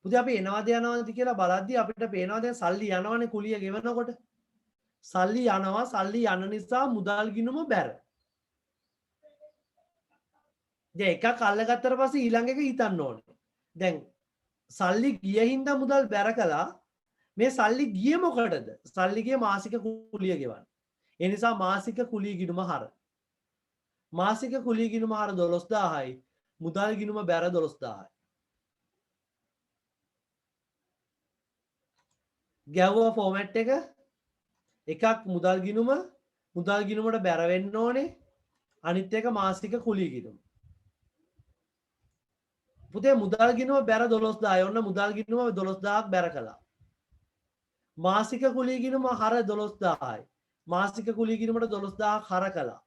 පුතේ අපි එනවාද යනවාද කියලා බලද්දී අපිට පේනවා දැන් සල්ලි යනවනේ කුලිය ගෙවනකොට. සල්ලි යනවා සල්ලි යන නිසා මුදල් ගිණුම බැර. දැන් එකක් අල්ලගත්තට පස්සේ ඊළඟ එක හිතන්න ඕනේ. දැන් සල්ලි ගිය හින්දා මුදල් බැර කළා. මේ සල්ලි ගියේ මොකටද? සල්ලි ගියේ මාසික කුලිය ගෙවන්න. ඒ නිසා මාසික කුලිය ගිණුම හර. මාසික කුලිය ගිණුම හර 12000යි. මුදල් ගිණුම බැර 12000යි. ගැව්වා ෆෝමැට් එක එකක් මුදල් ගිණුමට බැර වෙන්න ඕනේ. අනිත් එක මාසික කුලිය ගිණුම. පුතේ මුදල් ගිණුම බැර 12000යි. ඔන්න මුදල් ගිණුම 12000ක් බැර කළා. මාසික කුලිය ගිණුම හර 12000යි. මාසික කුලිය ගිණුමට 12000ක් හර කළා.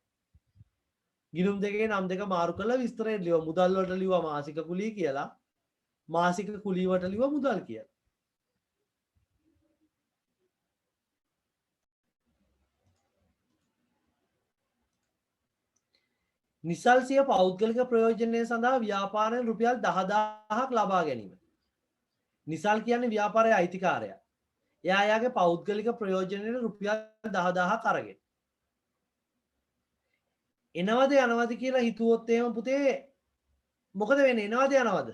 ගිණුම් දෙකේ නම් දෙක මාරු කරලා විස්තරය ලියුවා. මුදල් වලට ලියුවා මාසික කුලිය කියලා. මාසික කුලිය වලට ලියුවා මුදල් කියලා. නිසල් සිය පෞද්ගලික ප්‍රයෝජනය සඳහා ව්‍යාපාරයෙන් රුපියල් 10000ක් ලබා ගැනීම. නිසල් කියන්නේ ව්‍යාපාරයේ අයිතිකාරයා. එයා යාගේ පෞද්ගලික ප්‍රයෝජනයට රුපියල් 10000ක් අරගෙන. එනවද යනවද කියලා හිතුවොත් එහෙම පුතේ මොකද වෙන්නේ? එනවද යනවද?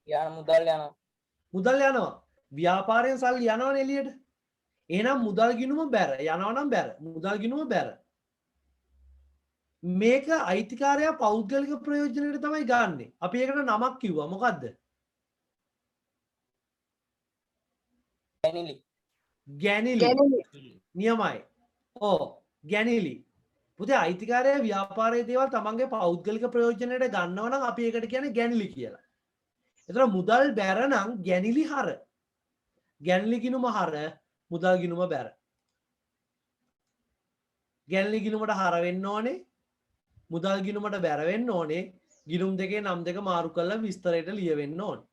යන මුදල් යනවා. මුදල් යනවා. ව්‍යාපාරයෙන් සල්ලි යනවනේ එළියට. එහෙනම් මුදල් ගිණුම බැර. යනවා නම් බැර. මුදල් ගිණුම බැර. මේක අයිතිකාරයා පෞද්ගලික ප්‍රයෝජනයට තමයි ගන්නෙ. අපි ඒකට නමක් කිව්වා. මොකද්ද? ගැනිලි. ගැනිලි. නියමයි. ඕ ගැනිලි. පුතේ අයිතිකාරයා ව්‍යාපාරයේ දේවල් තමන්ගේ පෞද්ගලික ප්‍රයෝජනයට ගන්නවා නම් අපි ඒකට කියන්නේ ගැනිලි කියලා. ඒතර මුදල් බැර නම් ගැනිලි හර. ගැනිලි ගිණුම හර මුදල් ගිණුම බැර. ගැනිලි ගිණුමට හර වෙන්න ඕනේ. මුදල් ගිණුමට බැර වෙන්න ඕනේ. ගිණුම් දෙකේ නම් දෙක මාරු කරලා විස්තරයට ලියවෙන්න ඕනේ.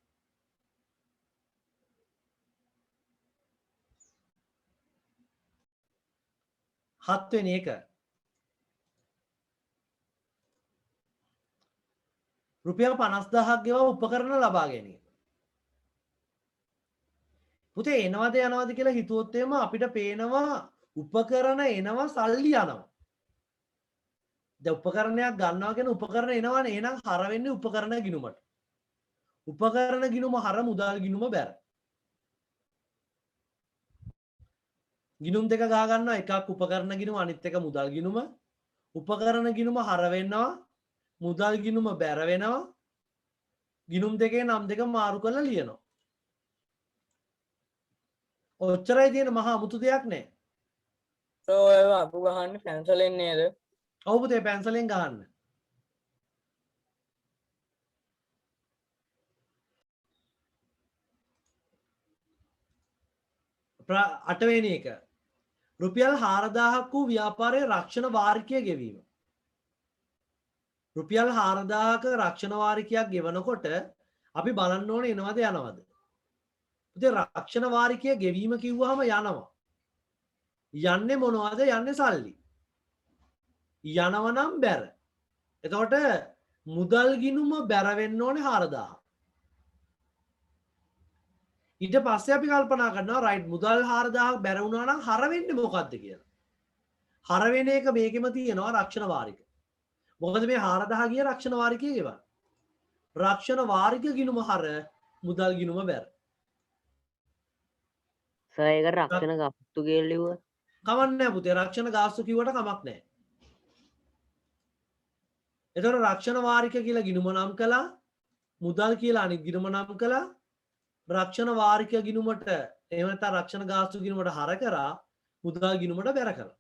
හත්වෙනි එක රුපියල් 50000ක් ගෙවා උපකරණ ලබා ගැනීම. පුතේ එනවද යනවද කියලා හිතුවොත් එම අපිට පේනවා උපකරණ එනවා සල්ලි යනවා. දැන් උපකරණයක් ගන්නවා කියන උපකරණ එනවනේ. එහෙනම් හර වෙන්නේ උපකරණ ගිණුමට. උපකරණ ගිණුම හර මුදල් ගිණුම බැර. ගිණුම් දෙක ගහ ගන්නවා. එකක් උපකරණ ගිණුම අනිත් එක මුදල් ගිණුම. උපකරණ ගිණුම හර වෙනවා. මුදල් ගිණුම බැර වෙනවා. ගිණුම් දෙකේ නම් දෙක මාරු කරලා ලියනවා. ඔච්චරයි තියෙන මහා අමුතු දෙයක් නෑ. ඔය අකු ගහන්නේ පැන්සලෙන් නේද? ඔව් පුතේ පැන්සලෙන් ගහන්න. අටවෙනි එක රුපියල් 4000ක් වූ ව්‍යාපාරයේ රක්ෂණ වාරිකය ගෙවීම. රුපියල් 4000ක රක්ෂණ වාරිකයක් ගෙවනකොට අපි බලන්න ඕනේ එනවද යනවද. පුතේ රක්ෂණ වාරිකය ගෙවීම කිව්වහම යනවා. යන්නේ මොනවද? යන්නේ සල්ලි. යනව නම් බැර. එතකොට මුදල් ගිණුම බැර වෙන්න ඕනේ 4000. ඊට පස්සේ අපි කල්පනා කරනවා රයිට් මුදල් 4000ක් බැර වුණා නම් හර වෙන්නේ මොකද්ද කියලා. හර වෙන එක මේකෙම තියෙනවා රක්ෂණ වාරික. මොකද මේ 4000 ගිය රක්ෂණ වාරිකය ගෙවන්න. රක්ෂණ වාරික ගිණුම හර මුදල් ගිණුම බැර. සර් ඒක රක්ෂණ ගාස්තු කියලා ලිව්වා. කමක් නැහැ පුතේ රක්ෂණ ගාස්තු කිව්වට කමක් නැහැ. එතකොට රක්ෂණ වාරික කියලා ගිණුම නම් කළා. මුදල් කියලා අනිත් ගිණුම නම් කළා. රක්ෂණ වාරික ගිණුමට එහෙම නැත්නම් රක්ෂණ ගාස්තු ගිණුමට හර කරා. මුදල් ගිණුමට බැර කළා.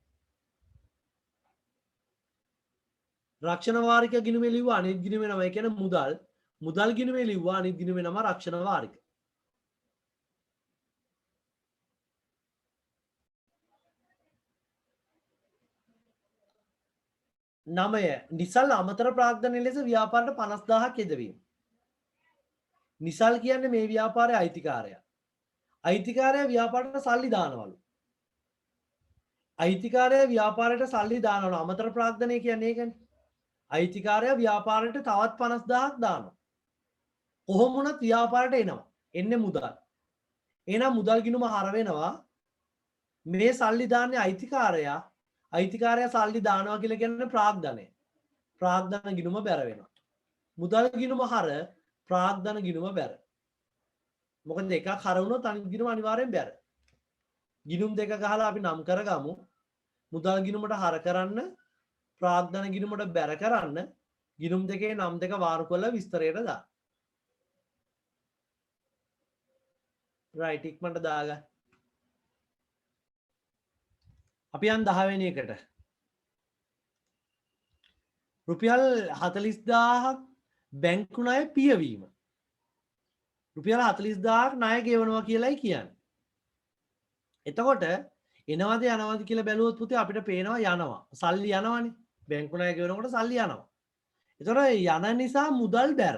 රක්ෂණ වාරික ගිණුමේ ලිව්වා අනිත් ගිණුමේ නම ඒ කියන්නේ මුදල්. මුදල් ගිණුමේ ලිව්වා අනිත් ගිණුමේ නම රක්ෂණ වාරික. නමය නිසල් අමතර ප්‍රාග්ධනය ලෙස ව්‍යාපාරයට 50000ක් යෙදවීම. නිසල් කියන්නේ මේ ව්‍යාපාරයේ අයිතිකාරයා. අයිතිකාරයා ව්‍යාපාරයට සල්ලි දානවලු. අයිතිකාරයා ව්‍යාපාරයට සල්ලි දානවලු. අමතර ප්‍රාග්ධනය කියන්නේ ඒකනේ. අයිතිකාරයා ව්‍යාපාරයට තවත් 50000ක් දානවා. කොහොම වුණත් ව්‍යාපාරයට එනවා. එන්නේ මුදල්. එහෙනම් මුදල් ගිණුම හර වෙනවා මේ සල්ලි දාන්නේ අයිතිකාරයා සල්ලි දානවා කියලා කියන්නේ ප්‍රාග්ධනය. ප්‍රාග්ධන ගිණුම බැර වෙනවා. මුදල් ගිණුම හර ප්‍රාග්ධන ගිණුම බැර. මොකද එකක් හර වුණොත් අනිත් ගිණුම අනිවාර්යෙන් බැර. ගිණුම් දෙක ගහලා අපි නම් කරගමු. මුදල් ගිණුමට හර කරන්න ප්‍රාග්ධන ගිණුමට බැර කරන්න ගිණුම් දෙකේ නම් දෙක වාරු කරලා විස්තරයට දාන්න. රයිට් ඉක්මනට දාගන්න. අපි යන් 10 වෙනි එකට. රුපියල් 40000ක් බැංකු ණය පියවීම. රුපියල් 40000ක් ණය ගෙවනවා කියලායි කියන්නේ. එතකොට එනවද යනවද කියලා බැලුවොත් පුතේ අපිට පේනවා යනවා. සල්ලි යනවනේ. බැංකු ණය ගෙවනකොට සල්ලි යනවා. එතකොට යන නිසා මුදල් බැර.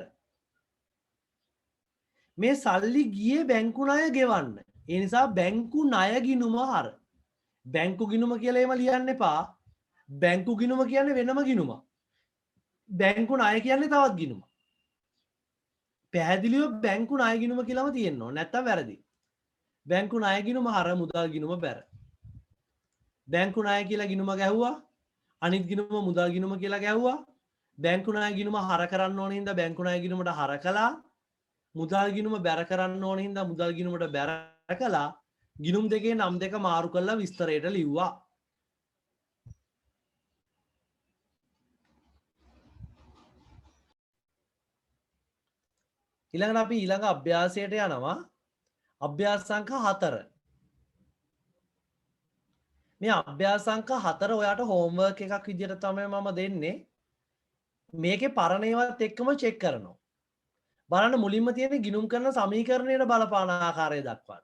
මේ සල්ලි ගියේ බැංකු ණය ගෙවන්න. ඒ නිසා බැංකු ණය ගිණුම හර. බැංකු ගිණුම කියලා එහෙම ලියන්න එපා. බැංකු ගිණුම කියන්නේ වෙනම ගිණුමක්. බැංකු ණය කියන්නේ තවත් ගිණුමක්. පැහැදිලිව බැංකු ණය ගිණුම කියලාම තියෙනවා. නැත්තම් වැරදි. බැංකු ණය ගිණුම හර මුදල් ගිණුම බැර. බැංකු ණය කියලා ගිණුම ගැහුවා. අනිත් ගිණුම මුදල් ගිණුම කියලා ගැහුවා. බැංකු ණය ගිණුම හර කරන්න ඕන හින්දා බැංකු ණය ගිණුමට හර කළා. මුදල් ගිණුම බැර කරන්න ඕන හින්දා මුදල් ගිණුමට බැර කළා. ගිණුම් දෙකේ නම් දෙක මාරු කරලා විස්තරයට ලිව්වා. ඊළඟට අපි ඊළඟ අභ්‍යාසයට යනවා. අභ්‍යාස සංඛ්‍යා 4. මේ අභ්‍යාස සංඛ්‍යා 4 ඔයාට හෝම්වර්ක් එකක් විදිහට තමයි මම දෙන්නේ. මේකේ පරණ ඒවාත් එක්කම චෙක් කරනවා. බලන්න මුලින්ම තියෙන ගිණුම් කරන සමීකරණයට බලපාන ආකාරය දක්වන්න.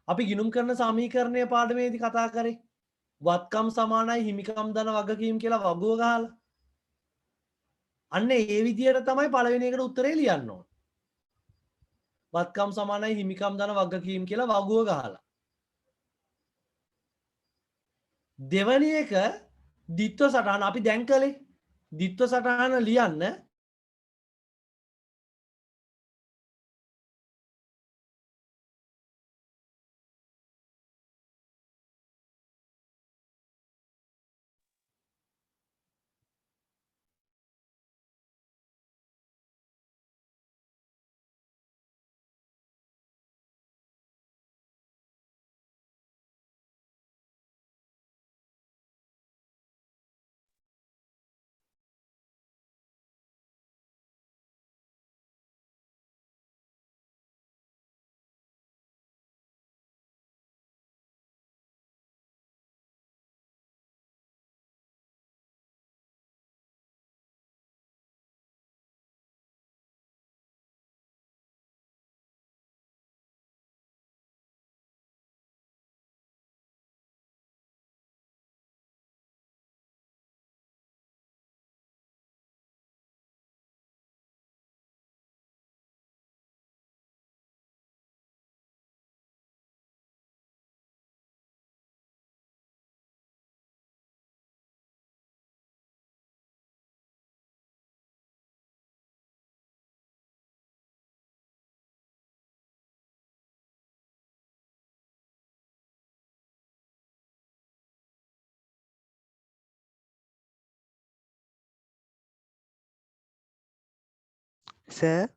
අපි ගිණුම් කරන සමීකරණය පාඩමේදී කතා කරේ වත්කම් සමානයි හිමිකම් ධන වගකීම් කියලා වගුව ගහලා. අන්න ඒ විදිහට තමයි පළවෙනි එකට උත්තරේ ලියන්න ඕන. වත්කම් සමානයි හිමිකම් ධන වගකීම් කියලා වගුව ගහලා. දෙවැනි එක ද්විත්ව සටහන අපි දැන් කළේ. ද්විත්ව සටහන ලියන්න Sir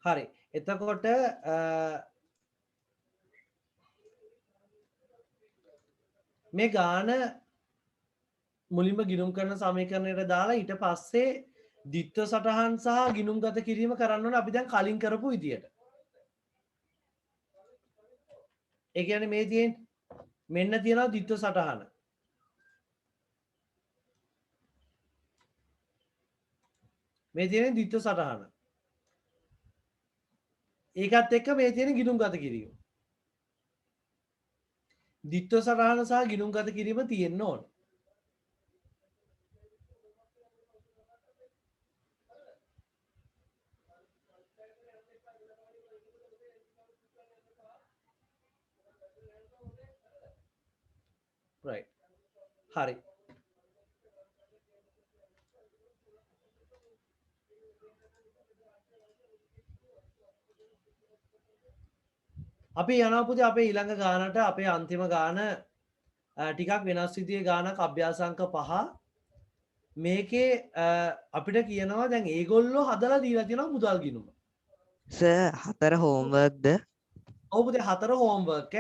හරි. එතකොට මේ ගාන මුලින්ම ගිණුම් කරන සමීකරණයට දාලා ඊට පස්සේ ද්විත්ව සටහන් සහ ගිණුම් ගත කිරීම කරන්න ඕනේ අපි දැන් කලින් කරපු විදියට. ඒ කියන්නේ මේ තියෙන මෙන්න තියෙනවා ද්විත්ව සටහන. මේ තියෙන ද්විත්ව සටහන. ඒකත් එක්ක මේ තියෙන ගිණුම් ගත කිරීම. ද්විත්ව සටහන සහ ගිණුම් ගත කිරීම තියෙන්න ඕන. right. හරි. අපි යනවා පුතේ අපේ ඊළඟ ගානට අපේ අන්තිම ගාන ටිකක් වෙනස් විදිහේ ගානක් අභ්‍යාසංක 5 මේකේ අපිට කියනවා දැන් ඒගොල්ලෝ හදලා දීලා තියෙනවා මුදල් ගිණුම. සර් 4 හෝම්වර්ක්ද? ඔව් පුතේ 4 හෝම්වර්ක්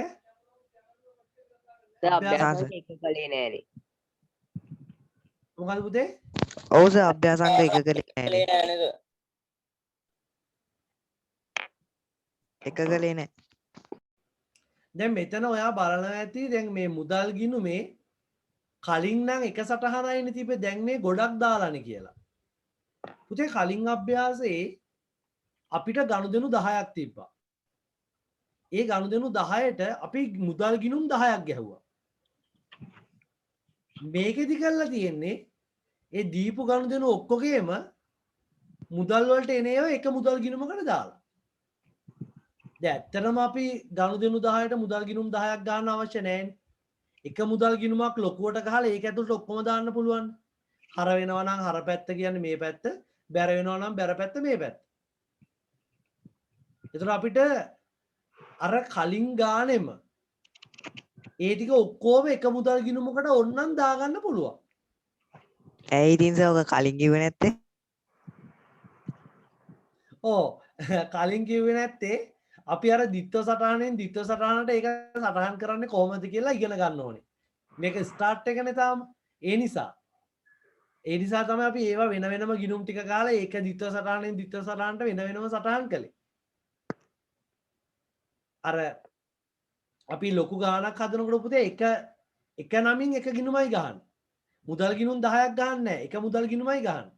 අභ්‍යාසංක එක කලේ නෑනේ. මොකද පුතේ? ඔව් සර් අභ්‍යාසංක එක කලේ නෑනේ. එක කලේ නෑ. දැන් මෙතන ඔයා බලනවා ඇති දැන් මේ මුදල් ගිණුමේ කලින් නම් එක සටහනයිනේ තිබ්බේ දැන් මේ ගොඩක් දාලානේ කියලා. පුතේ කලින් අභ්‍යාසයේ අපිට ගනුදෙනු 10ක් තිබ්බා. ඒ ගනුදෙනු 10ට අපි මුදල් ගිණුම් 10ක් ගැහුවා. මේකෙදි කරලා තියෙන්නේ ඒ දීපු ගනුදෙනු ඔක්කොගේම මුදල් වලට එන ඒවා එක මුදල් ගිණුමකට දාලා. දැන් ඇත්තටම අපි ගනුදෙනු 10ට මුදල් ගිණුම් 10ක් ගන්න අවශ්‍ය නැහැනේ. එක මුදල් ගිණුමක් ලොකුවට ගහලා ඒක ඇතුළට ඔක්කොම දාන්න පුළුවන්. හර වෙනවා නම් හර පැත්ත කියන්නේ මේ පැත්ත, බැර වෙනවා නම් බැර පැත්ත මේ පැත්ත. ඒතර අපිට අර කලින් ගානෙම ඒ ටික ඔක්කොම එක මුදල් ගිණුමකට ඕන්නම් දාගන්න පුළුවන්. ඇයි ඉතින් සර් ඔක කලින් කිව්වේ නැත්තේ? ඕ කලින් කිව්වේ නැත්තේ අපි අර ද්විත්ව සටහනෙන් ද්විත්ව සටහනට ඒක සටහන් කරන්නේ කොහොමද කියලා ඉගෙන ගන්න ඕනේ. මේක ස්ටාර්ට් එකනේ තාම. ඒ නිසා තමයි අපි ඒවා වෙන වෙනම ගිණුම් ටික ගාලා ඒක ද්විත්ව සටහනෙන් ද්විත්ව සටහනට වෙන වෙනම සටහන් කළේ. අර අපි ලොකු ගානක් හදනකොට පුතේ එක නමින් එක ගිණුමයි ගහන්නේ. මුදල් ගිණුම් 10ක් ගහන්නේ නැහැ. එක මුදල් ගිණුමයි ගහන්නේ.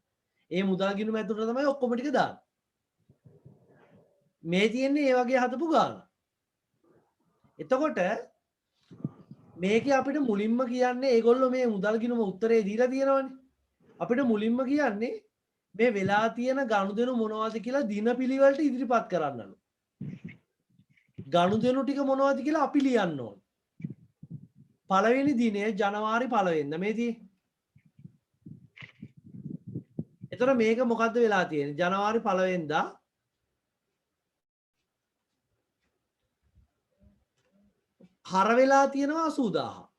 ඒ මුදල් ගිණුම ඇතුළට තමයි ඔක්කොම ටික දාන්නේ. මේ තියෙන්නේ ඒ වගේ හදපු ගාන. එතකොට මේකේ අපිට මුලින්ම කියන්නේ ඒගොල්ලෝ මේ මුදල් ගිණුම උත්තරේ දීලා තියෙනවනේ. අපිට මුලින්ම කියන්නේ මේ වෙලා තියෙන ගනුදෙනු මොනවද කියලා දිනපිළිවෙලට ඉදිරිපත් කරන්නලු. ගනුදෙනු ටික මොනවද කියලා අපි ලියන්න ඕන. පළවෙනි දිනේ ජනවාරි 1 වෙනිදා මේ තියෙන්නේ. එතකොට මේක මොකද්ද වෙලා තියෙන්නේ? ජනවාරි 1 වෙනිදා හර වෙලා තියෙනවා 80000.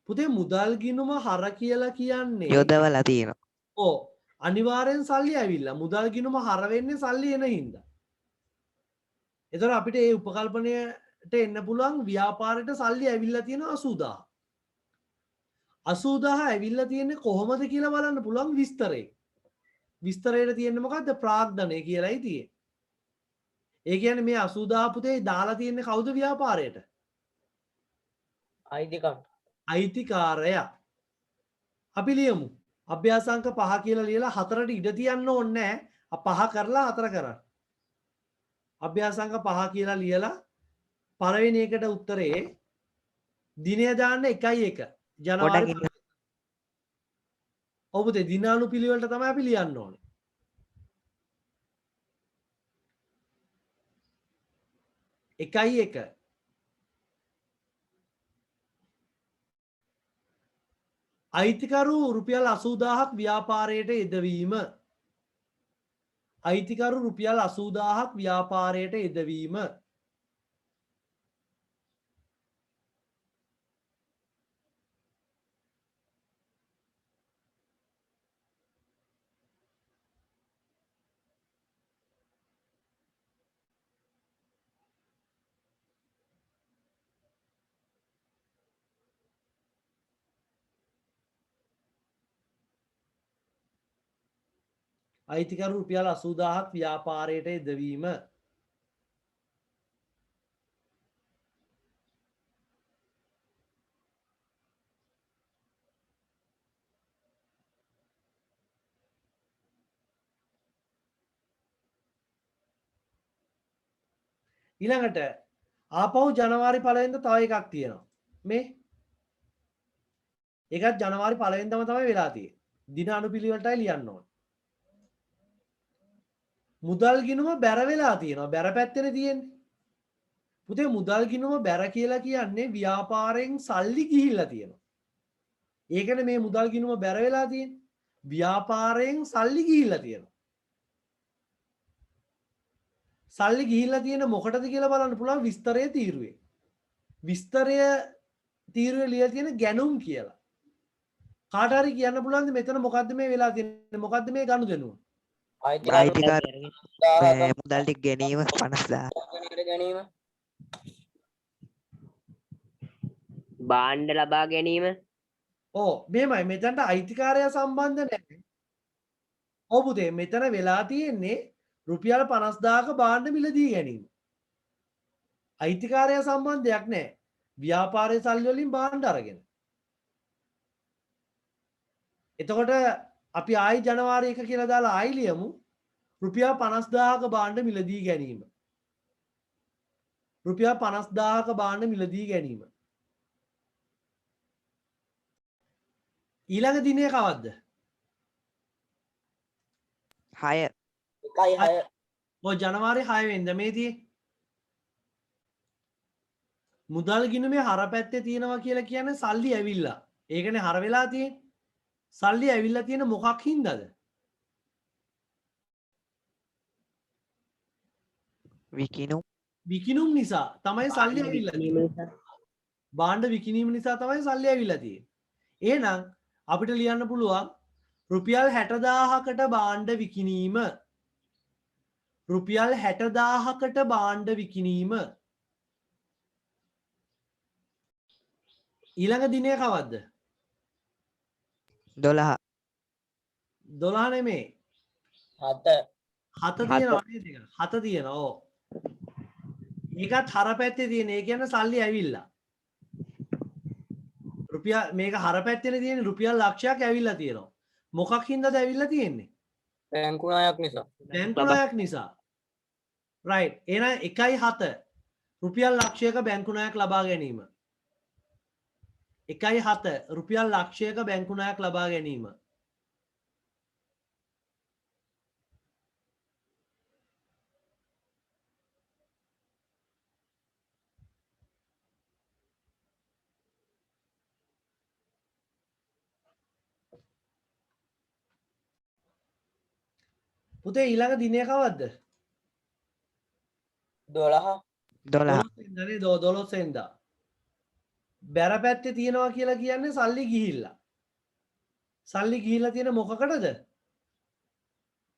පුතේ මුදල් ගිණුම හර කියලා කියන්නේ යොදවලා තියෙනවා. ඔව් අනිවාර්යෙන් සල්ලි ඇවිල්ලා මුදල් ගිණුම හර වෙන්නේ සල්ලි එන හින්දා. එතකොට අපිට මේ උපකල්පනයට එන්න පුළුවන් ව්‍යාපාරයට සල්ලි ඇවිල්ලා තියෙනවා 80000. 80000 ඇවිල්ලා තියෙන්නේ කොහොමද කියලා බලන්න පුළුවන් විස්තරේ. විස්තරේට තියෙන්නේ මොකද්ද? ප්‍රාග්ධනය කියලායි තියෙන්නේ. ඒ කියන්නේ මේ 80000 පුතේ දාලා තියෙන්නේ කවුද ව්‍යාපාරයට? අයිතිකාරයා. අපි ලියමු. අභ්‍යාසංක 5 කියලා ලියලා 4ට ඉඩ තියන්න ඕනේ නැහැ. 5 කරලා 4 කරන්න. අභ්‍යාසංක 5 කියලා ලියලා පළවෙනි එකට උත්තරේ දිනය දාන්න 1 ජනවාරි පොඩ්ඩක් ඉන්න. ඔව් පුතේ දිනානු පිළිවෙලට තමයි අපි ලියන්න ඕනේ. 1 අයිතිකරු රුපියල් 80000ක් ව්‍යාපාරයට යෙදවීම. අයිතිකරු රුපියල් 80000ක් ව්‍යාපාරයට යෙදවීම. අයිතිකරු රුපියල් 80000ක් ව්‍යාපාරයට යෙදවීම. ඊළඟට ආපහු ජනවාරි 1 වෙනිදා තව එකක් තියෙනවා. මේ ඒකත් ජනවාරි 1 වෙනිදාම තමයි වෙලා තියෙන්නේ. දින අනුපිළිවෙලටයි ලියන්න ඕනේ. මුදල් ගිණුම බැර වෙලා තියෙනවා. බැර පැත්තේ තියෙන්නේ. පුතේ මුදල් ගිණුම බැර කියලා කියන්නේ ව්‍යාපාරයෙන් සල්ලි ගිහිල්ලා තියෙනවා. ඒකනේ මේ මුදල් ගිණුම බැර වෙලා තියෙන්නේ. ව්‍යාපාරයෙන් සල්ලි ගිහිල්ලා තියෙනවා. සල්ලි ගිහිල්ලා තියෙන මොකටද කියලා බලන්න පුළුවන් විස්තරයේ තීරුවේ. විස්තරය තීරුවේ ලියලා තියෙන ගැනුම් කියලා. කාට හරි කියන්න පුළුවන්ද මෙතන මොකද්ද මේ වෙලා තියෙන්නේ? මොකද්ද මේ ගනුදෙනුව? අයිතිකරු මුදල් ටික ගැනීම 50000. ගැනීම බාණ්ඩ ලබා ගැනීම. ඕ මේමයි මෙතනට අයිතිකාරයා සම්බන්ධ නැහැ. ඔව් පුතේ මෙතන වෙලා තියෙන්නේ රුපියල් 50000ක භාණ්ඩ මිලදී ගැනීම. අයිතිකාරයා සම්බන්ධයක් නැහැ. ව්‍යාපාරයේ සල්ලි වලින් භාණ්ඩ අරගෙන. එතකොට අපි ආයි ජනවාරි 1 කියලා දාලා ආයි ලියමු රුපියල් 50000ක භාණ්ඩ මිලදී ගැනීම. රුපියල් 50000ක භාණ්ඩ මිලදී ගැනීම. ඊළඟ දිනේ කවද්ද? 6. 1/6 ඔය ජනවාරි 6 වෙනිදා මේ තියෙන්නේ. මුදල් ගිණුමේ හර පැත්තේ තියෙනවා කියලා කියන්නේ සල්ලි ඇවිල්ලා. ඒකනේ හර වෙලා තියෙන්නේ. සල්ලි ඇවිල්ලා තියෙන මොකක් හින්දාද? විකිණුම් විකිණුම් නිසා තමයි සල්ලි ඇවිල්ලා තියෙන්නේ. භාණ්ඩ විකිණීම නිසා තමයි සල්ලි ඇවිල්ලා තියෙන්නේ. එහෙනම් අපිට ලියන්න පුළුවන් රුපියල් 60000කට භාණ්ඩ විකිණීම. රුපියල් 60000කට භාණ්ඩ විකිණීම. ඊළඟ දිනය කවද්ද? 12. 12 නෙමේ. 7 7 තියෙනවා නේද ඒක? 7 තියෙනවා. ඔව්. ඒකත් හර පැත්තේ තියෙන. ඒ කියන්නේ සල්ලි ඇවිල්ලා. රුපියල් මේක හර පැත්තේ තියෙන රුපියල් ලක්ෂයක් ඇවිල්ලා තියෙනවා. මොකක් හින්දාද ඇවිල්ලා තියෙන්නේ? බැංකු ණයක් නිසා. බැංකු ණයක් නිසා. රයිට්. එහෙනම් 1.7 රුපියල් ලක්ෂයක බැංකු ණයක් ලබා ගැනීම. 1.7 රුපියල් ලක්ෂයක බැංකු ණයක් ලබා ගැනීම. පුතේ ඊළඟ දිනය කවද්ද? 12 12. 12 වෙනිදා. බැර පැත්තේ තියනවා කියලා කියන්නේ සල්ලි ගිහිල්ලා. සල්ලි ගිහිල්ලා තියෙන මොකකටද?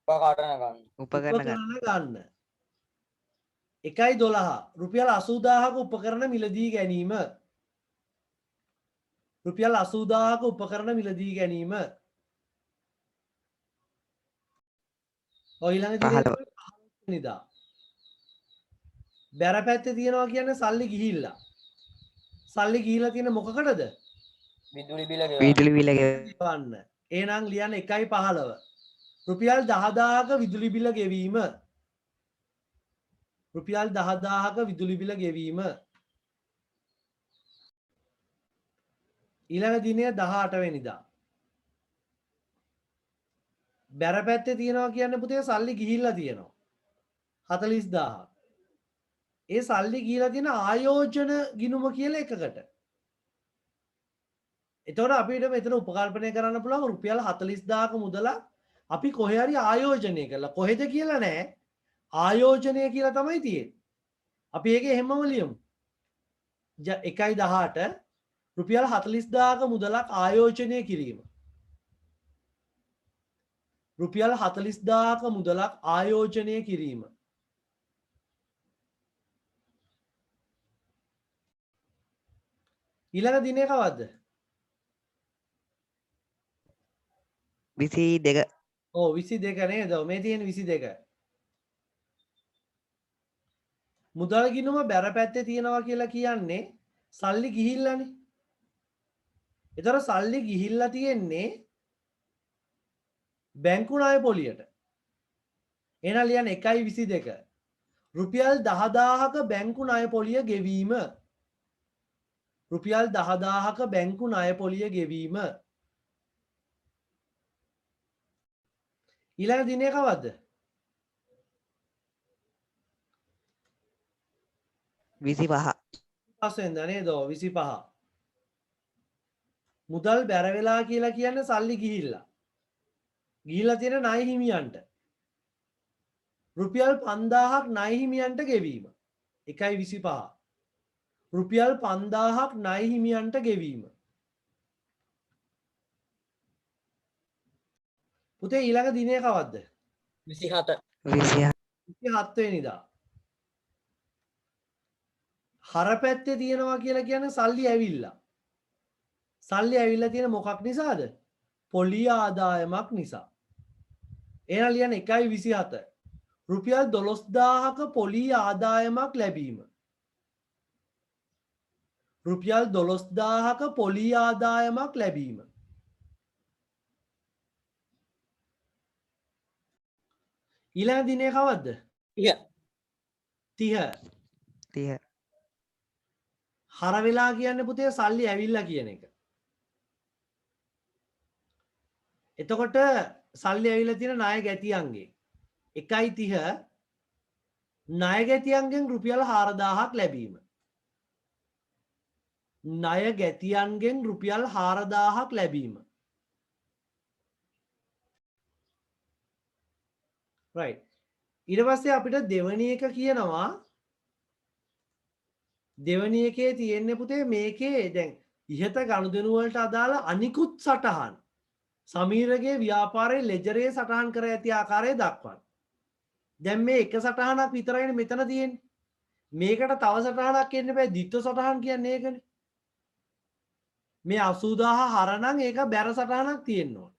උපකරණ ගන්න. උපකරණ ගන්න. ගන්න. 1.12 රුපියල් 80000ක උපකරණ මිලදී ගැනීම. රුපියල් 80000ක උපකරණ මිලදී ගැනීම. ඔය ඊළඟ දිනේ 15 වෙනිදා. බැර පැත්තේ තියනවා කියන්නේ සල්ලි ගිහිල්ලා. සල්ලි ගිහිල්ලා තියෙන මොකකටද? විදුලි බිල ගෙවන්න. විදුලි බිල ගන්න. එහෙනම් ලියන්න 1.15 රුපියල් 10000ක විදුලි බිල ගෙවීම. රුපියල් 10000ක විදුලි බිල ගෙවීම. ඊළඟ දිනය 18 වෙනිදා. බැර පැත්තේ තියනවා කියන්නේ පුතේ සල්ලි ගිහිල්ලා තියෙනවා 40000. ඒ සල්ලි ගිහිල්ලා තියෙන ආයෝජන ගිණුම කියලා එකකට. එතකොට අපිට මෙතන උපකල්පනය කරන්න පුළුවන් රුපියල් 40000ක මුදලක් අපි කොහේ හරි ආයෝජනය කරලා කොහෙද කියලා නෑ ආයෝජනය කියලා තමයි තියෙන්නේ. අපි ඒක එහෙමම ලියමු. 1.18 රුපියල් 40000ක මුදලක් ආයෝජනය කිරීම. රුපියල් 40000ක මුදලක් ආයෝජනය කිරීම. ඊළඟ දිනේ කවද්ද? 22 ඔව් 22 නේද? මේ තියෙන 22. මුදල් ගිණුම බැර පැත්තේ තියනවා කියලා කියන්නේ සල්ලි ගිහිල්ලානේ. ඒතර සල්ලි ගිහිල්ලා තියෙන්නේ බැංකු ණය පොලියට. එහෙනම් ලියන්න 1.22 රුපියල් 10000ක බැංකු ණය පොලිය ගෙවීම. රුපියල් 10000ක බැංකු ණය පොලිය ගෙවීම. ඊළඟ දිනේ කවද්ද? 25 පස්වෙනිදා නේද? 25. මුදල් බැර වෙලා කියලා කියන්නේ සල්ලි ගිහිල්ලා. ගිහිල්ලා තියෙන ණය හිමියන්ට. රුපියල් 5000ක් ණය හිමියන්ට ගෙවීම. 1.25. රුපියල් 5000ක් ණය හිමියන්ට ගෙවීම. පුතේ ඊළඟ දිනේ කවද්ද? 27. 27 වෙනිදා. හර පැත්තේ තියනවා කියලා කියන්නේ සල්ලි ඇවිල්ලා. සල්ලි ඇවිල්ලා තියෙන මොකක් නිසාද? පොලි ආදායමක් නිසා. එහෙනම් ලියන්න 1.27 රුපියල් 12000ක පොලි ආදායමක් ලැබීම. රුපියල් 12000ක පොලි ආදායමක් ලැබීම. ඊළඟ දිනේ කවද්ද? 30. 30 හර වෙලා කියන්නේ පුතේ සල්ලි ඇවිල්ලා කියන එක. එතකොට සල්ලි ඇවිල්ලා තියෙන ණය ගැතියන්ගේ 1.30 ණය ගැතියන්ගෙන් රුපියල් 4000ක් ලැබීම. ණය ගැතියන්ගෙන් රුපියල් 4000ක් ලැබීම. right. ඊට පස්සේ අපිට දෙවැනි එක කියනවා දෙවැනි එකේ තියෙන්නේ පුතේ මේකේ දැන් ඉහත ගනුදෙනු වලට අදාළ අනිකුත් සටහන් සමීරගේ ව්‍යාපාරයේ ලෙජරේ සටහන් කර ඇති ආකාරය දක්වන්න. දැන් මේ එක සටහනක් විතරයිනේ මෙතන තියෙන්නේ. මේකට තව සටහනක් එන්න බෑ. ද්විත්ව සටහන් කියන්නේ ඒකනේ. මේ 80000 හරනම් ඒක බැර සටහනක් තියෙන්න ඕන.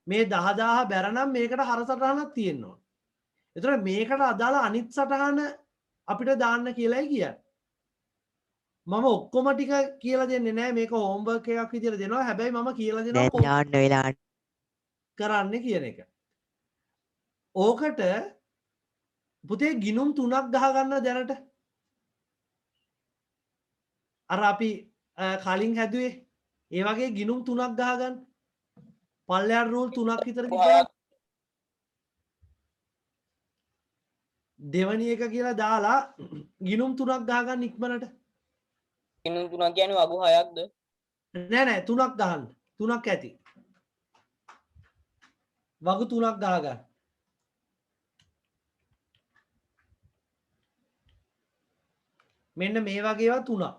මේ 10000 බැර නම් මේකට හර සටහනක් තියෙන්න ඕන. එතකොට මේකට අදාළ අනිත් සටහන අපිට දාන්න කියලායි කියන්නේ. මම ඔක්කොම ටික කියලා දෙන්නේ නැහැ. මේක හෝම්වර්ක් එකක් විදියට දෙනවා. හැබැයි මම කියලා දෙනවා දැන් යාන්න වෙලා කරන්න කියන එක. ඕකට පුතේ ගිනුම් 3ක් ගහ ගන්න දැනට. අර අපි කලින් හැදුවේ ඒ වගේ ගිනුම් 3ක් ගහ ගන්න. පල්ලෙහාට රූල් 3ක් විතර තිබ්බා. දෙවැනි එක කියලා දාලා ගිනුම් 3ක් ගහ ගන්න ඉක්මනට. ගිණුම් 3 කියන්නේ වගු 6ක්ද? නෑ නෑ 3ක් ගහන්න. 3ක් ඇති. වගු 3ක් ගහ ගන්න. මෙන්න මේ වගේ ඒවා 3ක්.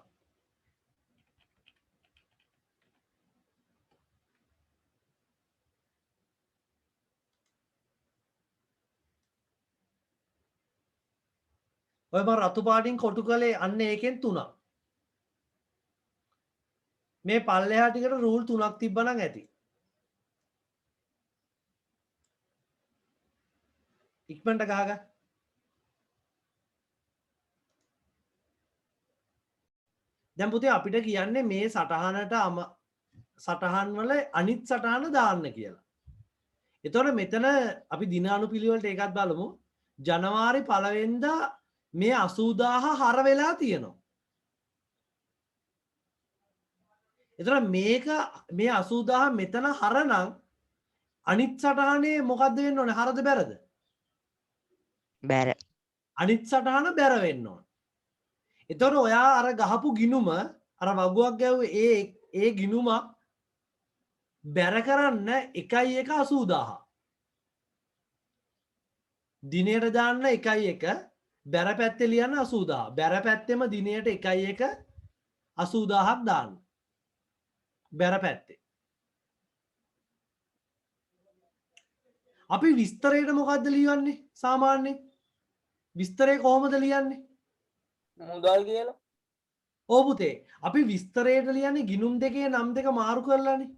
ඔය මම රතු පාටින් කොටු කළේ අන්න ඒකෙන් 3ක්. මේ පල්ලෙහා ටිකට රූල් 3ක් තිබ්බනම් ඇති. ඉක්මනට ගහගන්න. දැන් පුතේ අපිට කියන්නේ මේ සටහනට සටහන් වල අනිත් සටහන දාන්න කියලා. එතකොට මෙතන අපි දින අනුපිළිවෙලට ඒකත් බලමු. ජනවාරි 1 වෙනිදා මේ 80000 හර වෙලා තියෙනවා. එතකොට මේක මේ 80000 මෙතන හරනම් අනිත් සටහනේ මොකද්ද වෙන්න ඕනේ? හරද බැරද? බැර. අනිත් සටහන බැර වෙන්න ඕනේ. එතකොට ඔයා අර ගහපු ගිනුම අර වගුවක් ගැව්වේ ඒ ගිනුම බැර කරන්න 1.1 80000. දිනයට දාන්න 1.1 බැර පැත්තේ ලියන්න 80000. බැර පැත්තෙම දිනයට 1.1 80000ක් දාන්න. බැර පැත්තේ. අපි විස්තරයට මොකද්ද ලියන්නේ සාමාන්‍යයෙන්? විස්තරේ කොහොමද ලියන්නේ? මුදල් කියලා. ඔව් පුතේ. අපි විස්තරයට ලියන්නේ ගිණුම් දෙකේ නම් දෙක මාරු කරලානේ.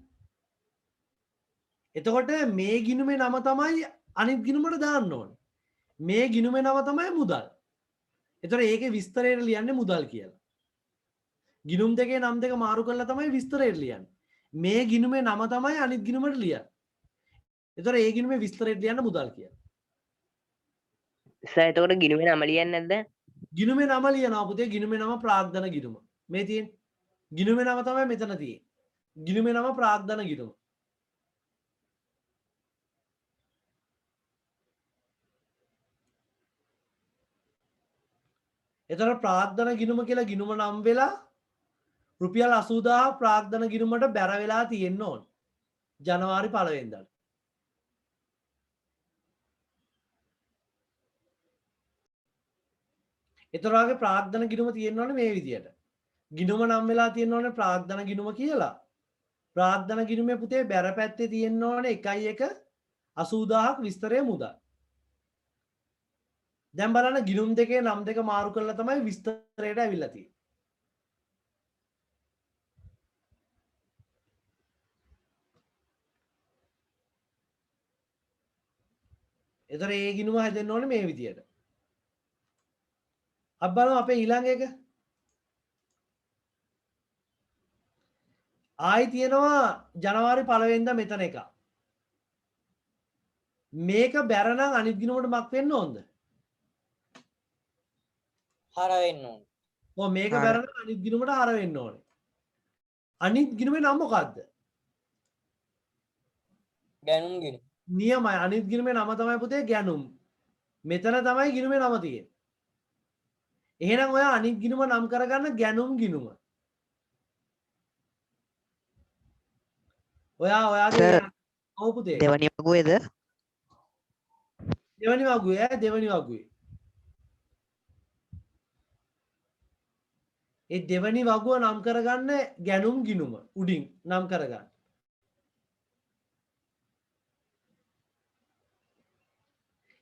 එතකොට මේ ගිණුමේ නම තමයි අනිත් ගිණුමට දාන්න ඕනේ. මේ ගිණුමේ නම තමයි මුදල්. එතකොට ඒකේ විස්තරයට ලියන්නේ මුදල් කියලා. ගිණුම් දෙකේ නම් දෙක මාරු කරලා තමයි විස්තරයට ලියන්නේ. මේ ගිණුමේ නම තමයි අනිත් ගිණුමට ලියන්නේ. එතකොට ඒ ගිණුමේ විස්තරයට ලියන්න මුදල් කියලා. සර් එතකොට ගිණුමේ නම ලියන්නේ නැද්ද? ගිණුමේ නම ලියනවා පුතේ. ගිණුමේ නම ප්‍රාග්ධන ගිණුම. මේ තියෙන්නේ. ගිණුමේ නම තමයි මෙතන තියෙන්නේ. ගිණුමේ නම ප්‍රාග්ධන ගිණුම. එතකොට ප්‍රාග්ධන ගිණුම කියලා ගිණුම නම් වෙලා රුපියල් 80000 ප්‍රාග්ධන ගිණුමට බැර වෙලා තියෙන්න ඕන. ජනවාරි 1 වෙනිදාට. එතරවාගේ ප්‍රාග්ධන ගිණුම තියෙන්න ඕනේ මේ විදියට. ගිණුම නම් වෙලා තියෙන්න ඕනේ ප්‍රාග්ධන ගිණුම කියලා. ප්‍රාග්ධන ගිණුමේ පුතේ බැර පැත්තේ තියෙන්න ඕනේ 1.1 80000ක් විස්තරය මුදල්. දැන් බලන්න ගිණුම් දෙකේ නම් දෙක මාරු කරලා තමයි විස්තරයට ඇවිල්ලා තියෙන්නේ. එතකොට ඒ ගිණුම හැදෙන්න ඕනේ මේ විදියට. අපි බලමු අපේ ඊළඟ එක. ආයි තියෙනවා ජනවාරි 1 වෙනිදා මෙතන එක. මේක බැර නම් අනිත් ගිණුමට මක් වෙන්න ඕනද? හර වෙන්න ඕන. ඔව් මේක හර. බැර නම් අනිත් ගිණුමට හර වෙන්න ඕනේ. අනිත් ගිණුමේ නම මොකද්ද? ගැනුම් ගිණුම. නියමයි. අනිත් ගිණුමේ නම තමයි පුතේ ගැනුම්. මෙතන තමයි ගිණුමේ නම තියෙන්නේ. එහෙනම් ඔයා අනිත් ගිණුම නම් කරගන්න ගැනුම් ගිණුම. ඔයාගේ සර් ඔව් පුතේ. දෙවනි වගුවේද? දෙවනි වගුවේ දෙවනි වගුවේ. ඒ දෙවනි වගුව නම් කරගන්න ගැනුම් ගිණුම උඩින් නම් කරගන්න.